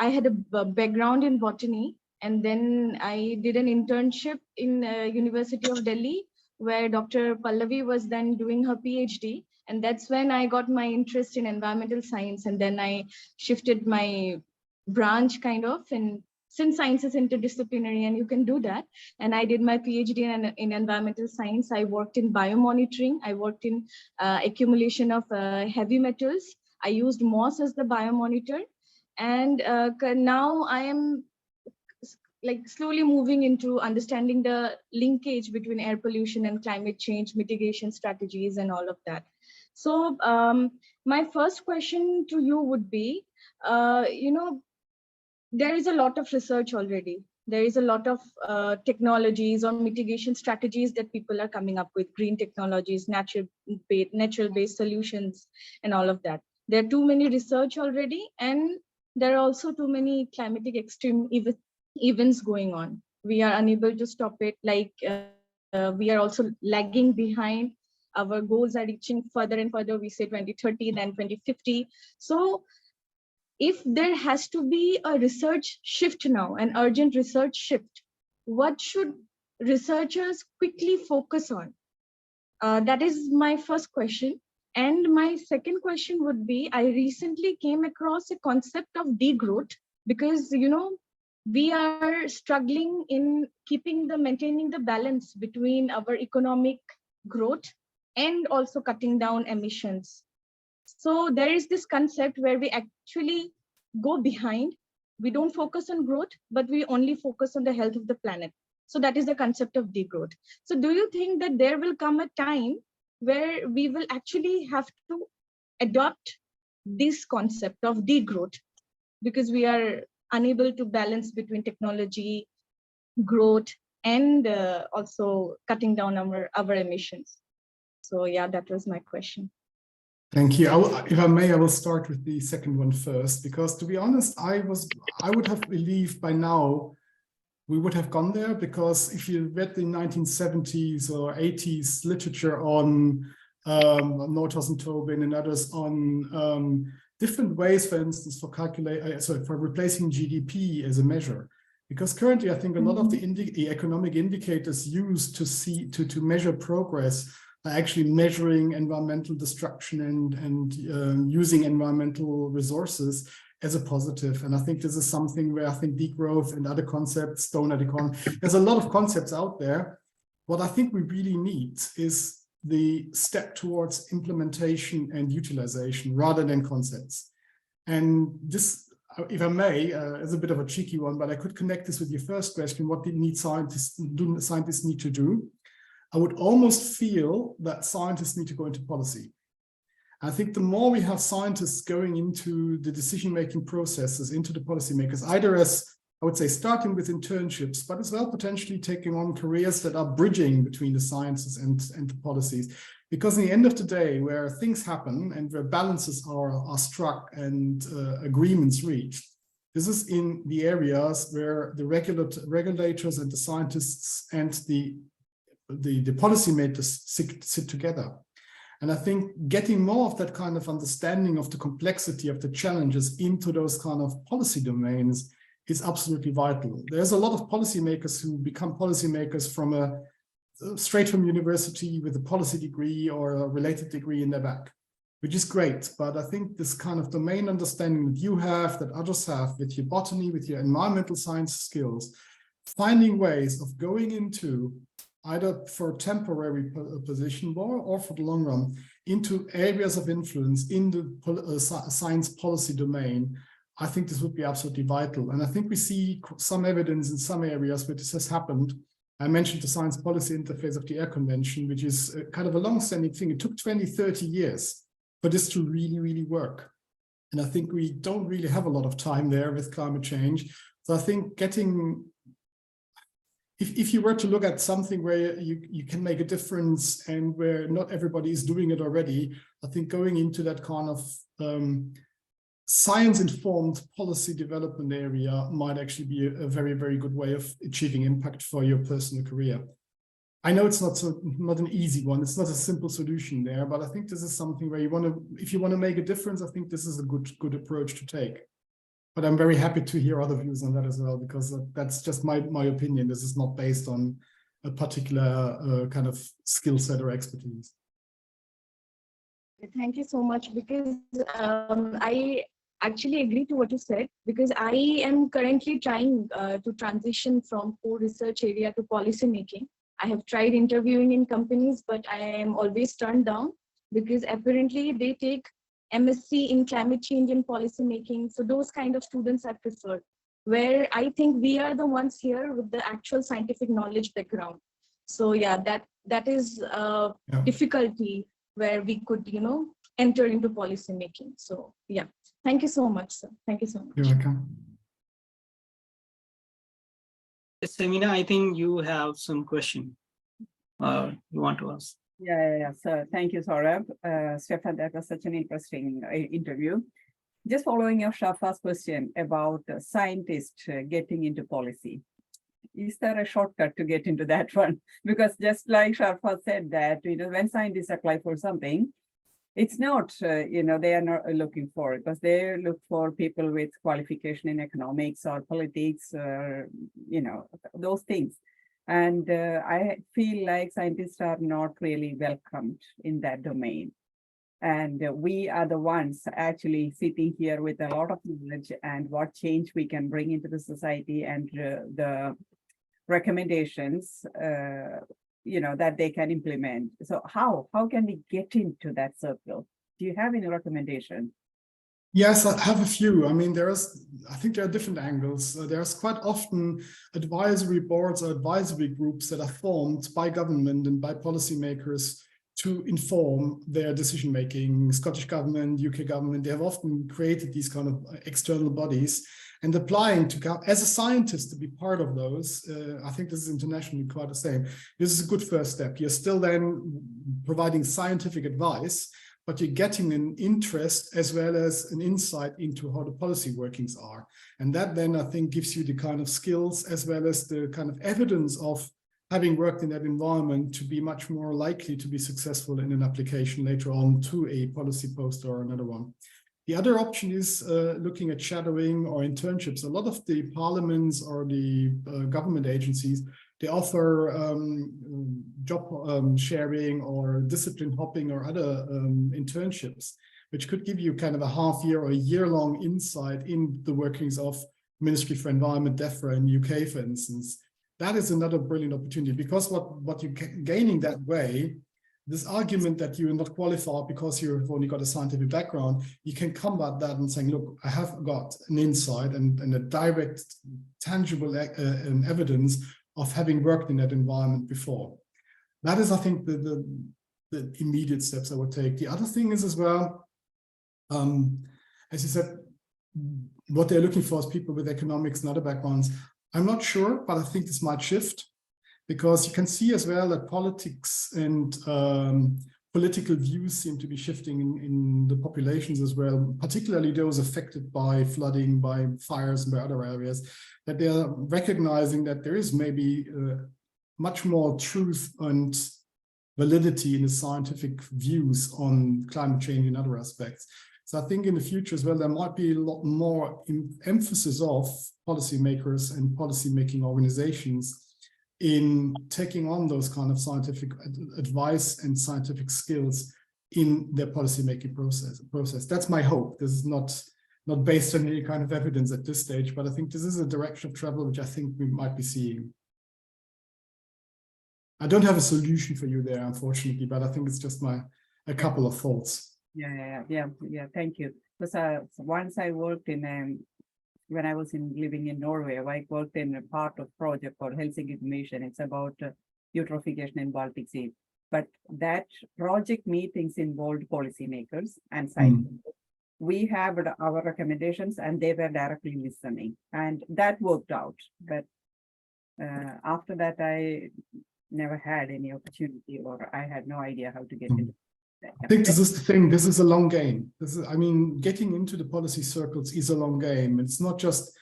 had a background in botany, and then I did an internship in University of Delhi, where Dr. Pallavi was then doing her PhD. And that's when I got my interest in environmental science. And then I shifted my branch kind of and since science is interdisciplinary and you can do that. And I did my PhD in environmental science. I worked in biomonitoring. I worked in accumulation of heavy metals. I used moss as the biomonitor. And now I am like slowly moving into understanding the linkage between air pollution and climate change mitigation strategies and all of that. So my first question to you would be, there is a lot of research already. There is a lot of technologies or mitigation strategies that people are coming up with, green technologies, natural-based solutions, and all of that. There are too many research already, and there are also too many climatic extreme events going on. We are unable to stop it. Like we are also lagging behind. Our goals are reaching further and further. We say 2030, then 2050. So if there has to be a research shift now, an urgent research shift, what should researchers quickly focus on? That is my first question. And my second question would be, I recently came across a concept of degrowth, because, we are struggling in maintaining the balance between our economic growth and also cutting down emissions. So there is this concept where we actually go behind. We don't focus on growth, but we only focus on the health of the planet. So that is the concept of degrowth. So do you think that there will come a time where we will actually have to adopt this concept of degrowth, because we are unable to balance between technology, growth, and also cutting down our emissions? So yeah, that was my question. Thank you. If I may, I will start with the second one first, because to be honest, I would have believed by now we would have gone there, because if you read the 1970s or 80s literature on Northos and Tobin and others on different ways, for instance, for replacing GDP as a measure. Because currently, I think a lot of the economic indicators used to measure progress are actually measuring environmental destruction and using environmental resources as a positive. And I think this is something where I think degrowth and other concepts, donut economy, there's a lot of concepts out there. What I think we really need is the step towards implementation and utilization rather than concepts. And this, if I may, is a bit of a cheeky one, but I could connect this with your first question: what do scientists need to do? I would almost feel that scientists need to go into policy. I think the more we have scientists going into the decision-making processes, into the policymakers, either as, I would say, starting with internships, but as well potentially taking on careers that are bridging between the sciences and the policies. Because in the end of the day, where things happen and where balances are struck and agreements reached, this is in the areas where the regulators and the scientists and the policymakers sit together. And I think getting more of that kind of understanding of the complexity of the challenges into those kind of policy domains is absolutely vital. There's a lot of policymakers who become policymakers from straight from university with a policy degree or a related degree in their back, which is great. But I think this kind of domain understanding that you have, that others have, with your botany, with your environmental science skills, finding ways of going into either for a temporary position or for the long run, into areas of influence in the science policy domain, I think this would be absolutely vital. And I think we see some evidence in some areas where this has happened. I mentioned the science policy interface of the Air Convention, which is kind of a long-standing thing. It took 20, 30 years for this to really, really work. And I think we don't really have a lot of time there with climate change. So I think getting, if you were to look at something where you can make a difference and where not everybody is doing it already, I think going into that kind of science-informed policy development area might actually be a very, very good way of achieving impact for your personal career. I know it's not an easy one. It's not a simple solution there, but I think this is something where if you want to make a difference, I think this is a good approach to take. But I'm very happy to hear other views on that as well, because that's just my opinion. This is not based on a particular kind of skill set or expertise. Thank you so much, because actually agree to what you said, because I am currently trying to transition from core research area to policy making. I have tried interviewing in companies, but I am always turned down because apparently they take MSc in climate change and policy making. So those kind of students are preferred, where I think we are the ones here with the actual scientific knowledge background. So yeah, that is a difficulty where we could, enter into policy making. So yeah, thank you so much, sir. Thank you so much. You're welcome. Samina, I think you have some question you want to ask. Yeah. So thank you, Saurabh. Stefan, that was such an interesting interview. Just following your Shafa's question about scientists getting into policy. Is there a shortcut to get into that one? Because just like Sharfa said that, when scientists apply for something, it's not, they are not looking for it, because they look for people with qualification in economics or politics, or, those things. And I feel like scientists are not really welcomed in that domain. And we are the ones actually sitting here with a lot of knowledge and what change we can bring into the society, and the recommendations, that they can implement. So how can we get into that circle? Do you have any recommendation? Yes, I have a few. I mean, I think there are different angles. There's quite often advisory boards or advisory groups that are formed by government and by policymakers to inform their decision-making. Scottish government, UK government, they have often created these kind of external bodies, and applying to, as a scientist, to be part of those. I think this is internationally quite the same. This is a good first step. You're still then providing scientific advice, but you're getting an interest as well as an insight into how the policy workings are. And that then, I think, gives you the kind of skills as well as the kind of evidence of having worked in that environment to be much more likely to be successful in an application later on to a policy post or another one. The other option is looking at shadowing or internships. A lot of the parliaments or the government agencies, they offer job sharing or discipline hopping or other internships, which could give you kind of a half-year or a year-long insight in the workings of Ministry for Environment, DEFRA in UK, for instance. That is another brilliant opportunity, because what you're gaining that way, this argument that you're not qualified because you've only got a scientific background, you can combat that and saying, look, I have got an insight and a direct, tangible evidence of having worked in that environment before. That is, I think, the immediate steps I would take. The other thing is as well, as you said, what they're looking for is people with economics and other backgrounds. I'm not sure, but I think this might shift, because you can see as well that politics and political views seem to be shifting in the populations as well, particularly those affected by flooding, by fires, and by other areas, that they are recognizing that there is maybe much more truth and validity in the scientific views on climate change and other aspects. So I think in the future as well, there might be a lot more emphasis of policymakers and policymaking organizations in taking on those kind of scientific advice and scientific skills in their policymaking process. That's my hope. This is not based on any kind of evidence at this stage, but I think this is a direction of travel which I think we might be seeing. I don't have a solution for you there, unfortunately, but I think it's just a couple of thoughts. Yeah. Thank you. Because once I worked in when I was living in Norway, I worked in a part of project called Helsinki Mission. It's about eutrophication in Baltic Sea. But that project meetings involved policymakers and scientists. We have our recommendations and they were directly listening, and that worked out. But after that, I never had any opportunity, or I had no idea how to get into that. I think this is the thing. This is a long game. I mean, getting into the policy circles is a long game. It's not just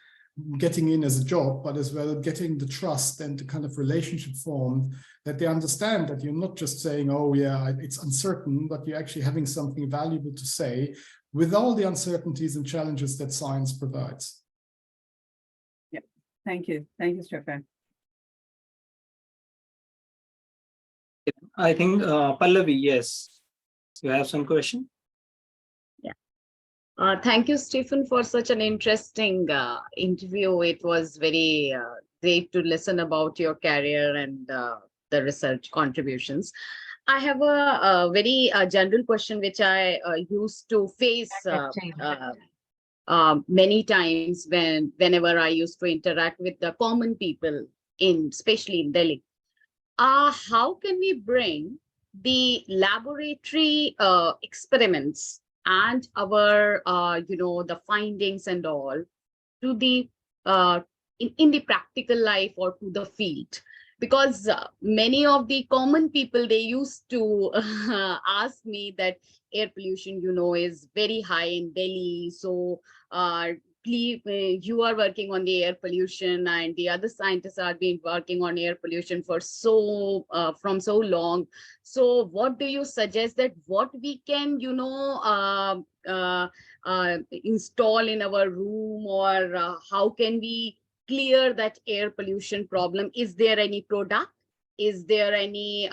getting in as a job, but as well getting the trust and the kind of relationship formed that they understand that you're not just saying, oh yeah, it's uncertain, but you're actually having something valuable to say with all the uncertainties and challenges that science provides. Yeah, thank you. Thank you, Stefan. I think Pallavi, yes. You have some question? Yeah. Thank you, Stephen, for such an interesting interview. It was very great to listen about your career and the research contributions. I have a very general question, which I used to face many times whenever I used to interact with the common people especially in Delhi. How can we bring the laboratory experiments and our the findings and all to the in the practical life or to the field? Because many of the common people, they used to ask me that air pollution is very high in Delhi, so you are working on the air pollution and the other scientists are been working on air pollution for from so long. So what do you suggest that what we can install in our room, or how can we clear that air pollution problem? Is there any product? Is there any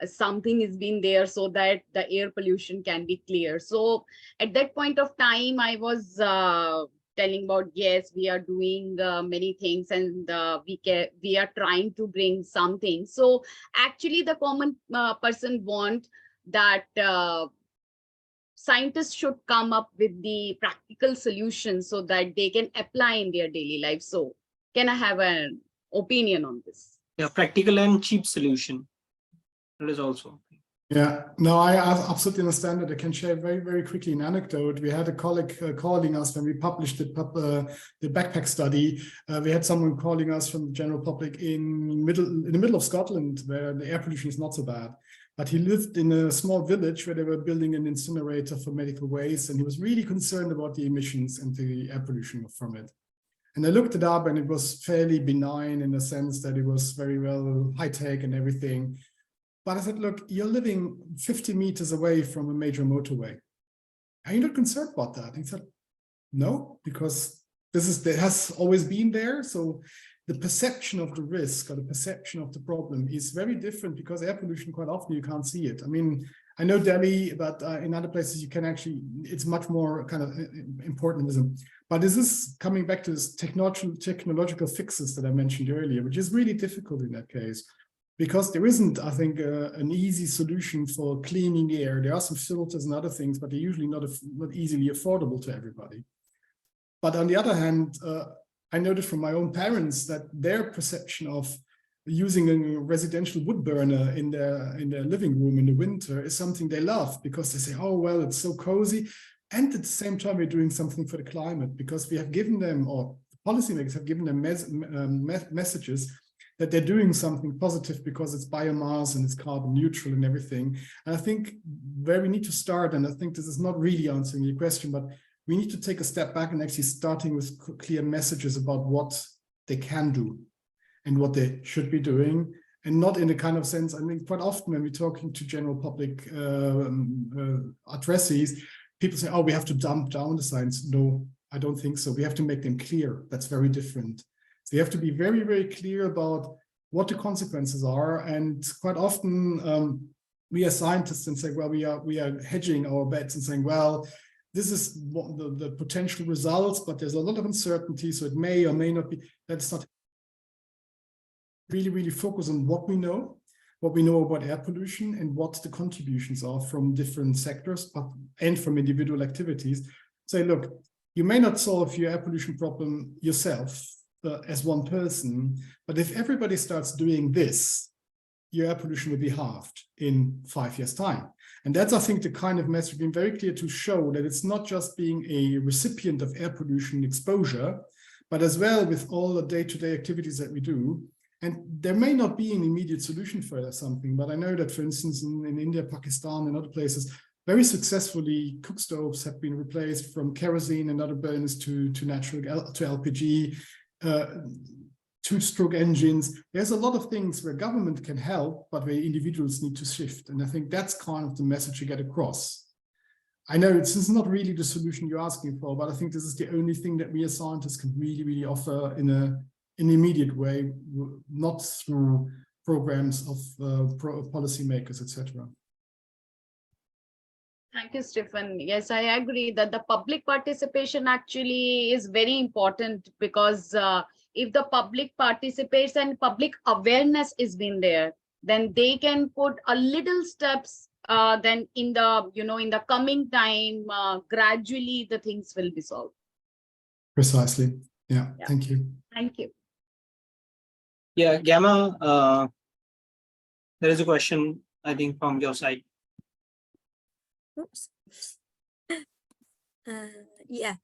something is being there so that the air pollution can be clear? So at that point of time, I was telling about, yes, we are doing many things, and we are trying to bring something. So actually the common person want that scientists should come up with the practical solutions so that they can apply in their daily life. So can I have an opinion on this? Yeah, practical and cheap solution. That is also. Yeah, no, I absolutely understand that. I can share very, very quickly an anecdote. We had a colleague calling us when we published the backpack study. We had someone calling us from the general public in the middle of Scotland, where the air pollution is not so bad. But he lived in a small village where they were building an incinerator for medical waste, and he was really concerned about the emissions and the air pollution from it. And I looked it up, and it was fairly benign in the sense that it was very well high-tech and everything. But I said, look, you're living 50 meters away from a major motorway. Are you not concerned about that? He said, no, because it has always been there. So the perception of the risk or the perception of the problem is very different, because air pollution, quite often you can't see it. I mean, I know Delhi, but in other places you can actually, it's much more kind of important. But this is coming back to this technological fixes that I mentioned earlier, which is really difficult in that case. Because there isn't, I think, an easy solution for cleaning air. There are some filters and other things, but they're usually not easily affordable to everybody. But on the other hand, I noticed from my own parents that their perception of using a residential wood burner in their living room in the winter is something they love, because they say, oh, well, it's so cozy. And at the same time, we're doing something for the climate, because we have given them, or the policymakers have given them messages that they're doing something positive because it's biomass and it's carbon neutral and everything. And I think where we need to start, and I think this is not really answering your question, but we need to take a step back and actually starting with clear messages about what they can do and what they should be doing, and not in the kind of sense, I mean, quite often when we're talking to general public addressees, people say, oh, we have to dump down the science. No, I don't think so. We have to make them clear. That's very different. So you have to be very, very clear about what the consequences are. And quite often we as scientists and say, well, we are hedging our bets and saying, well, this is what the potential results, but there's a lot of uncertainty, so it may or may not be. That's not really, really focus on what we know about air pollution and what the contributions are from different sectors and from individual activities. Say, look, you may not solve your air pollution problem yourself as one person, but if everybody starts doing this, your air pollution will be halved in 5 years' time. And that's, I think, the kind of message being very clear to show that it's not just being a recipient of air pollution exposure, but as well with all the day-to-day activities that we do. And there may not be an immediate solution for something, but I know that, for instance, in India, Pakistan, and other places, very successfully, cook stoves have been replaced from kerosene and other burners to LPG, two-stroke engines. There's a lot of things where government can help, but where individuals need to shift. And I think that's kind of the message you get across. I know this is not really the solution you're asking for, but I think this is the only thing that we as scientists can really, really offer in an immediate way, not through programs of policymakers, etc. Thank you, Stephen. Yes, I agree that the public participation actually is very important, because if the public participates and public awareness is been there, then they can put a little steps. Then in the in the coming time, gradually the things will be solved. Precisely. Yeah. Yeah. Thank you. Thank you. Yeah, Gamma, there is a question, I think, from your side. Oops. Yeah.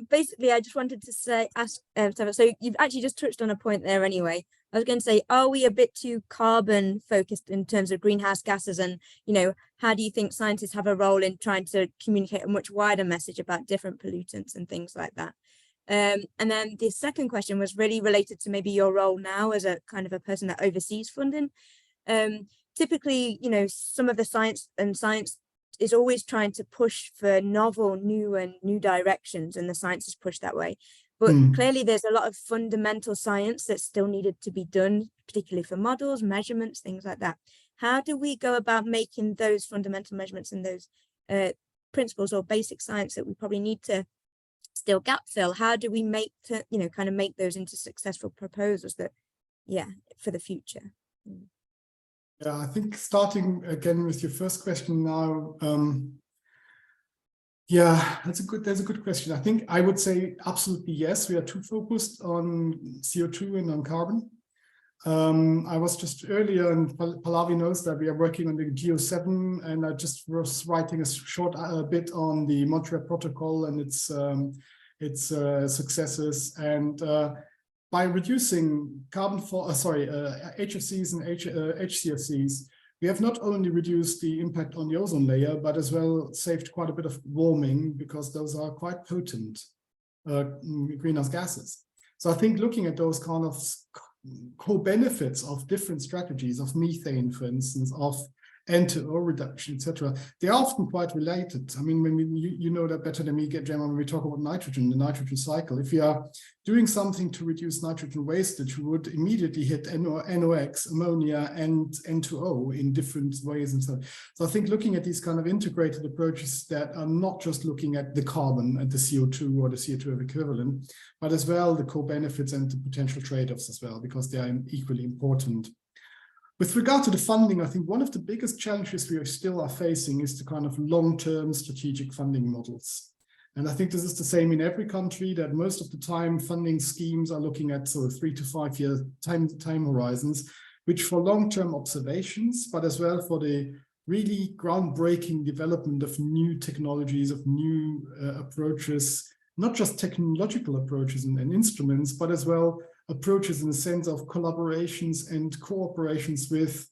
Basically, I just wanted to ask, so you've actually just touched on a point there anyway. I was going to say, are we a bit too carbon focused in terms of greenhouse gases? And, how do you think scientists have a role in trying to communicate a much wider message about different pollutants and things like that? And then the second question was really related to maybe your role now as a kind of a person that oversees funding. Typically, some of the science is always trying to push for novel, new directions, and the science is pushed that way. But clearly there's a lot of fundamental science that still needed to be done, particularly for models, measurements, things like that. How do we go about making those fundamental measurements and those principles or basic science that we probably need to still gap fill? How do we make those into successful proposals that, for the future? Yeah, I think starting again with your first question now, that's a good question. I think I would say absolutely yes. We are too focused on CO2 and on carbon. I was just earlier, and Pallavi knows that we are working on the GEO7, and I just was writing a short bit on the Montreal Protocol and its successes. And by reducing HFCs and HCFCs, we have not only reduced the impact on the ozone layer, but as well saved quite a bit of warming, because those are quite potent greenhouse gases. So I think looking at those kind of co-benefits of different strategies, of methane, for instance, of N2O reduction, etc., they're often quite related. I mean, when you know that better than me, Gemma, when we talk about nitrogen, the nitrogen cycle, if you are doing something to reduce nitrogen wastage, you would immediately hit NOx, ammonia, and N2O in different ways and so on. So I think looking at these kind of integrated approaches that are not just looking at the carbon and the CO2 or the CO2 equivalent, but as well the co-benefits and the potential trade-offs as well, because they are equally important. With regard to the funding, I think one of the biggest challenges we still are facing is the kind of long-term strategic funding models. And I think this is the same in every country, that most of the time funding schemes are looking at sort of 3 to 5 year time horizons, which for long-term observations, but as well for the really groundbreaking development of new technologies, of new approaches, not just technological approaches and instruments, but as well approaches in the sense of collaborations and cooperations with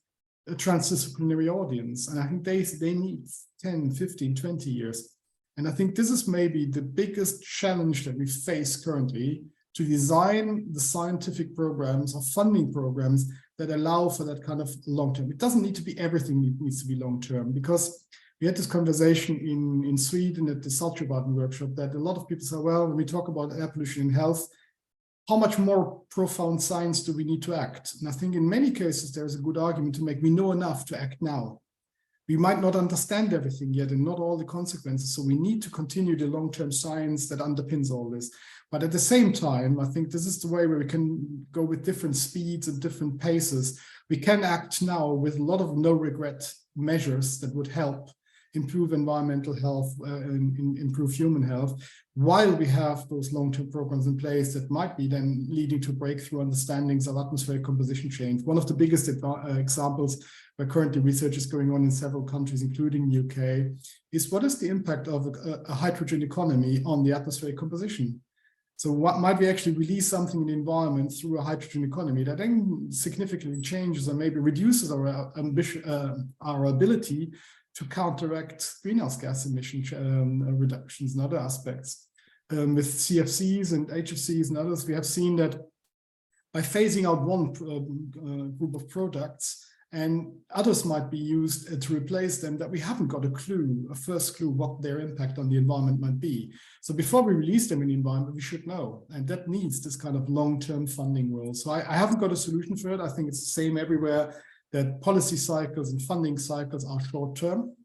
a transdisciplinary audience. And I think they need 10, 15, 20 years. And I think this is maybe the biggest challenge that we face currently, to design the scientific programs or funding programs that allow for that kind of long-term. It doesn't need to be everything needs to be long-term, because we had this conversation in Sweden at the Saltsjöbaden workshop that a lot of people say, well, when we talk about air pollution and health, how much more profound science do we need to act? And I think in many cases, there's a good argument to make. We know enough to act now. We might not understand everything yet and not all the consequences. So we need to continue the long-term science that underpins all this. But at the same time, I think this is the way where we can go with different speeds and different paces. We can act now with a lot of no-regret measures that would help improve environmental health, improve human health, while we have those long-term programs in place that might be then leading to breakthrough understandings of atmospheric composition change. One of the biggest examples where currently research is going on in several countries, including the UK, is what is the impact of a hydrogen economy on the atmospheric composition? So what might we actually release something in the environment through a hydrogen economy that then significantly changes or maybe reduces our ability to counteract greenhouse gas emission reductions and other aspects. With CFCs and HFCs and others, we have seen that by phasing out one group of products, and others might be used to replace them, that we haven't got a first clue what their impact on the environment might be. So before we release them in the environment, we should know, and that needs this kind of long-term funding role. So I haven't got a solution for it. I think it's the same everywhere, that policy cycles and funding cycles are short-term.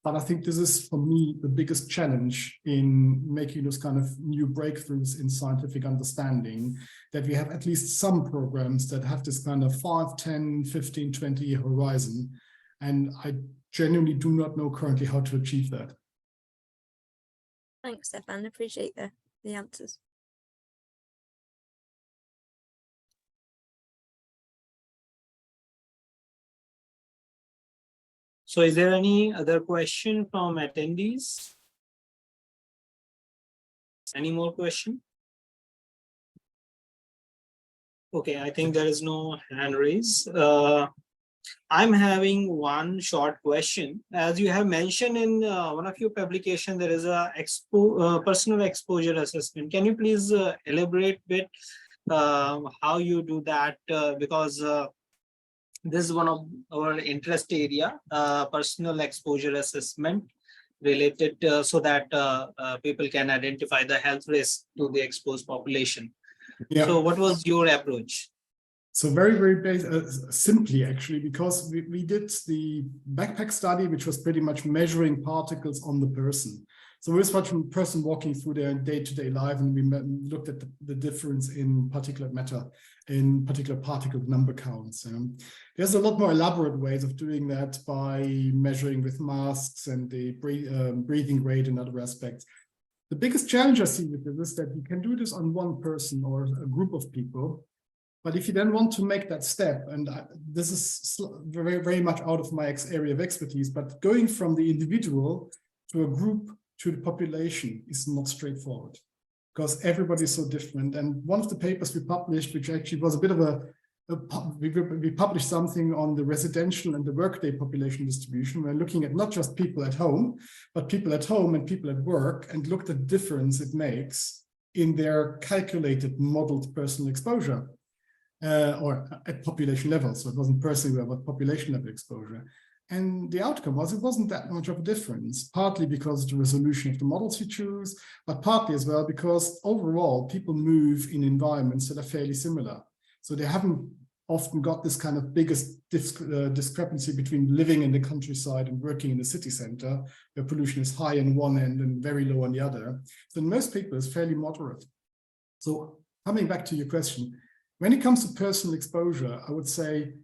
But I think this is, for me, the biggest challenge in making those kind of new breakthroughs in scientific understanding, that we have at least some programs that have this kind of 5, 10, 15, 20-year horizon. And I genuinely do not know currently how to achieve that. Thanks, Stefan. Appreciate the answers. So is there any other question from attendees? Any more question? Okay, I think there is no hand raise. I'm having one short question. As you have mentioned in one of your publications, there is a personal exposure assessment. Can you please elaborate a bit how you do that? Because this is one of our interest area, personal exposure assessment related so that people can identify the health risk to the exposed population. Yeah. So what was your approach? So very simply, actually, because we did the backpack study, which was pretty much measuring particles on the person. So we was watching the person walking through their day-to-day life, and we looked at the difference in particulate matter, in particular particle number counts. There's a lot more elaborate ways of doing that by measuring with masks and the breathing rate and other aspects. The biggest challenge I see with this is that you can do this on one person or a group of people. But if you then want to make that step, and this is very much out of my area of expertise, but going from the individual to a group to the population is not straightforward, because everybody is so different. And one of the papers we published, which actually was a bit of we published something on the residential and the workday population distribution. We're looking at not just people at home, but people at home and people at work, and looked at the difference it makes in their calculated modeled personal exposure. Or at population level. So it wasn't personal level, but population level exposure. And the outcome was it wasn't that much of a difference, partly because of the resolution of the models you choose, but partly as well because overall people move in environments that are fairly similar. So they haven't often got this kind of biggest discrepancy between living in the countryside and working in the city center, where pollution is high on one end and very low on the other. So in most people it's fairly moderate. So coming back to your question, when it comes to personal exposure, I would say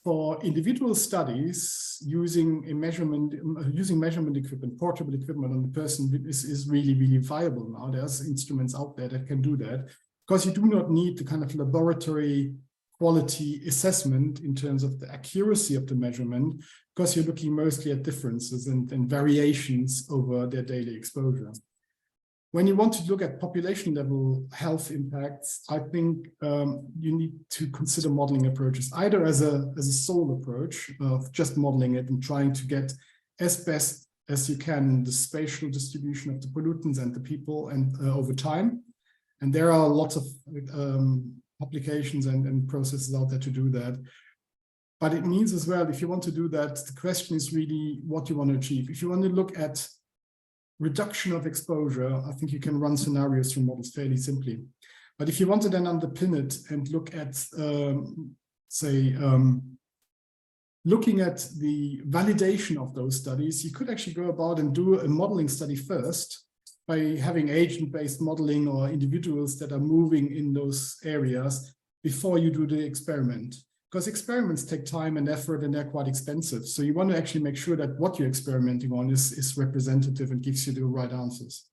for individual studies, using measurement equipment, portable equipment on the person is really viable now. There's instruments out there that can do that, because you do not need the kind of laboratory quality assessment in terms of the accuracy of the measurement, because you're looking mostly at differences and variations over their daily exposure. When you want to look at population level health impacts, I think you need to consider modeling approaches, either as a sole approach of just modeling it and trying to get as best as you can the spatial distribution of the pollutants and the people and over time. And there are lots of applications and processes out there to do that. But it means as well, if you want to do that, the question is really what you want to achieve. If you want to look at reduction of exposure, I think you can run scenarios from models fairly simply. But if you want to then underpin it and look at, looking at the validation of those studies, you could actually go about and do a modeling study first by having agent-based modeling or individuals that are moving in those areas before you do the experiment. Because experiments take time and effort and they're quite expensive. So you want to actually make sure that what you're experimenting on is representative and gives you the right answers.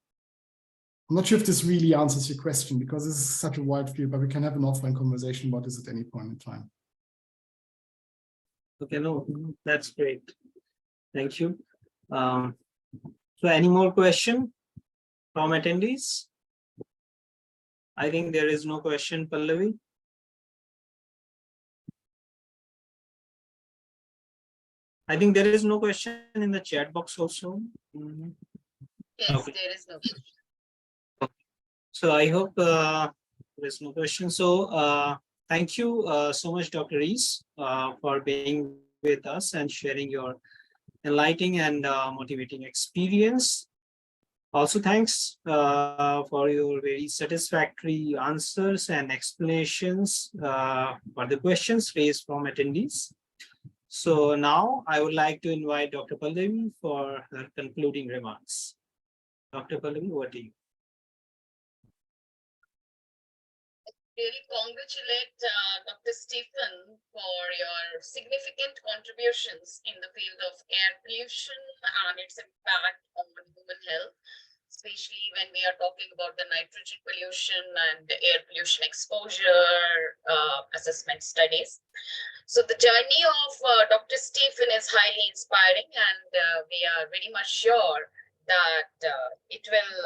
I'm not sure if this really answers your question, because this is such a wide field, but we can have an offline conversation about this at any point in time. Okay, no, that's great. Thank you. So any more question from attendees? I think there is no question, Pallavi. I think there is no question in the chat box also. Yes, Okay. there is no question. So I hope there is no question. So thank you so much, Dr. Rees, for being with us and sharing your enlightening and motivating experience. Also, thanks for your very satisfactory answers and explanations for the questions raised from attendees. So now I would like to invite Dr. Pallavi for her concluding remarks. Dr. Pallavi, over to you. Really congratulate Dr. Stephen for your significant contributions in the field of air pollution and its impact on human health, especially when we are talking about the nitrogen pollution and the air pollution exposure assessment studies. So the journey of Dr. Stephen is highly inspiring, and we are very much sure that it will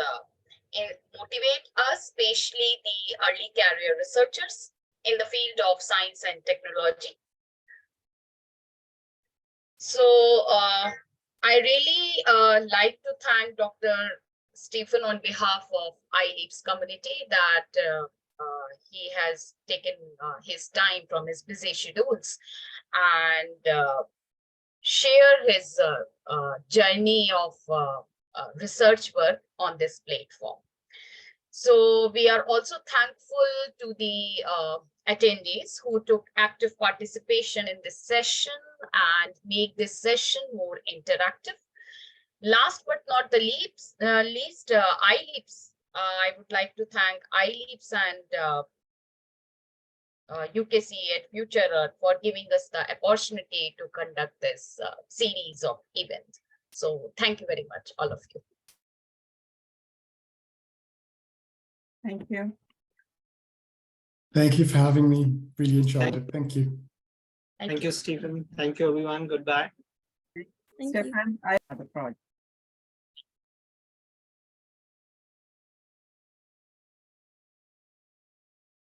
motivate us, especially the early career researchers in the field of science and technology. So I really like to thank Dr. Stephen on behalf of iLEAPS community that he has taken his time from his busy schedules and share his journey of research work on this platform. So we are also thankful to the attendees who took active participation in this session and make this session more interactive. Last but not the least, iLEAPS. I would like to thank iLEAPS and UKC at Future Earth for giving us the opportunity to conduct this series of events. So thank you very much, all of you. Thank you. Thank you for having me. Really enjoyed it. Thank you. Thank you, Stephen. Thank you, everyone. Goodbye. Thank you. Stefan, I have a project.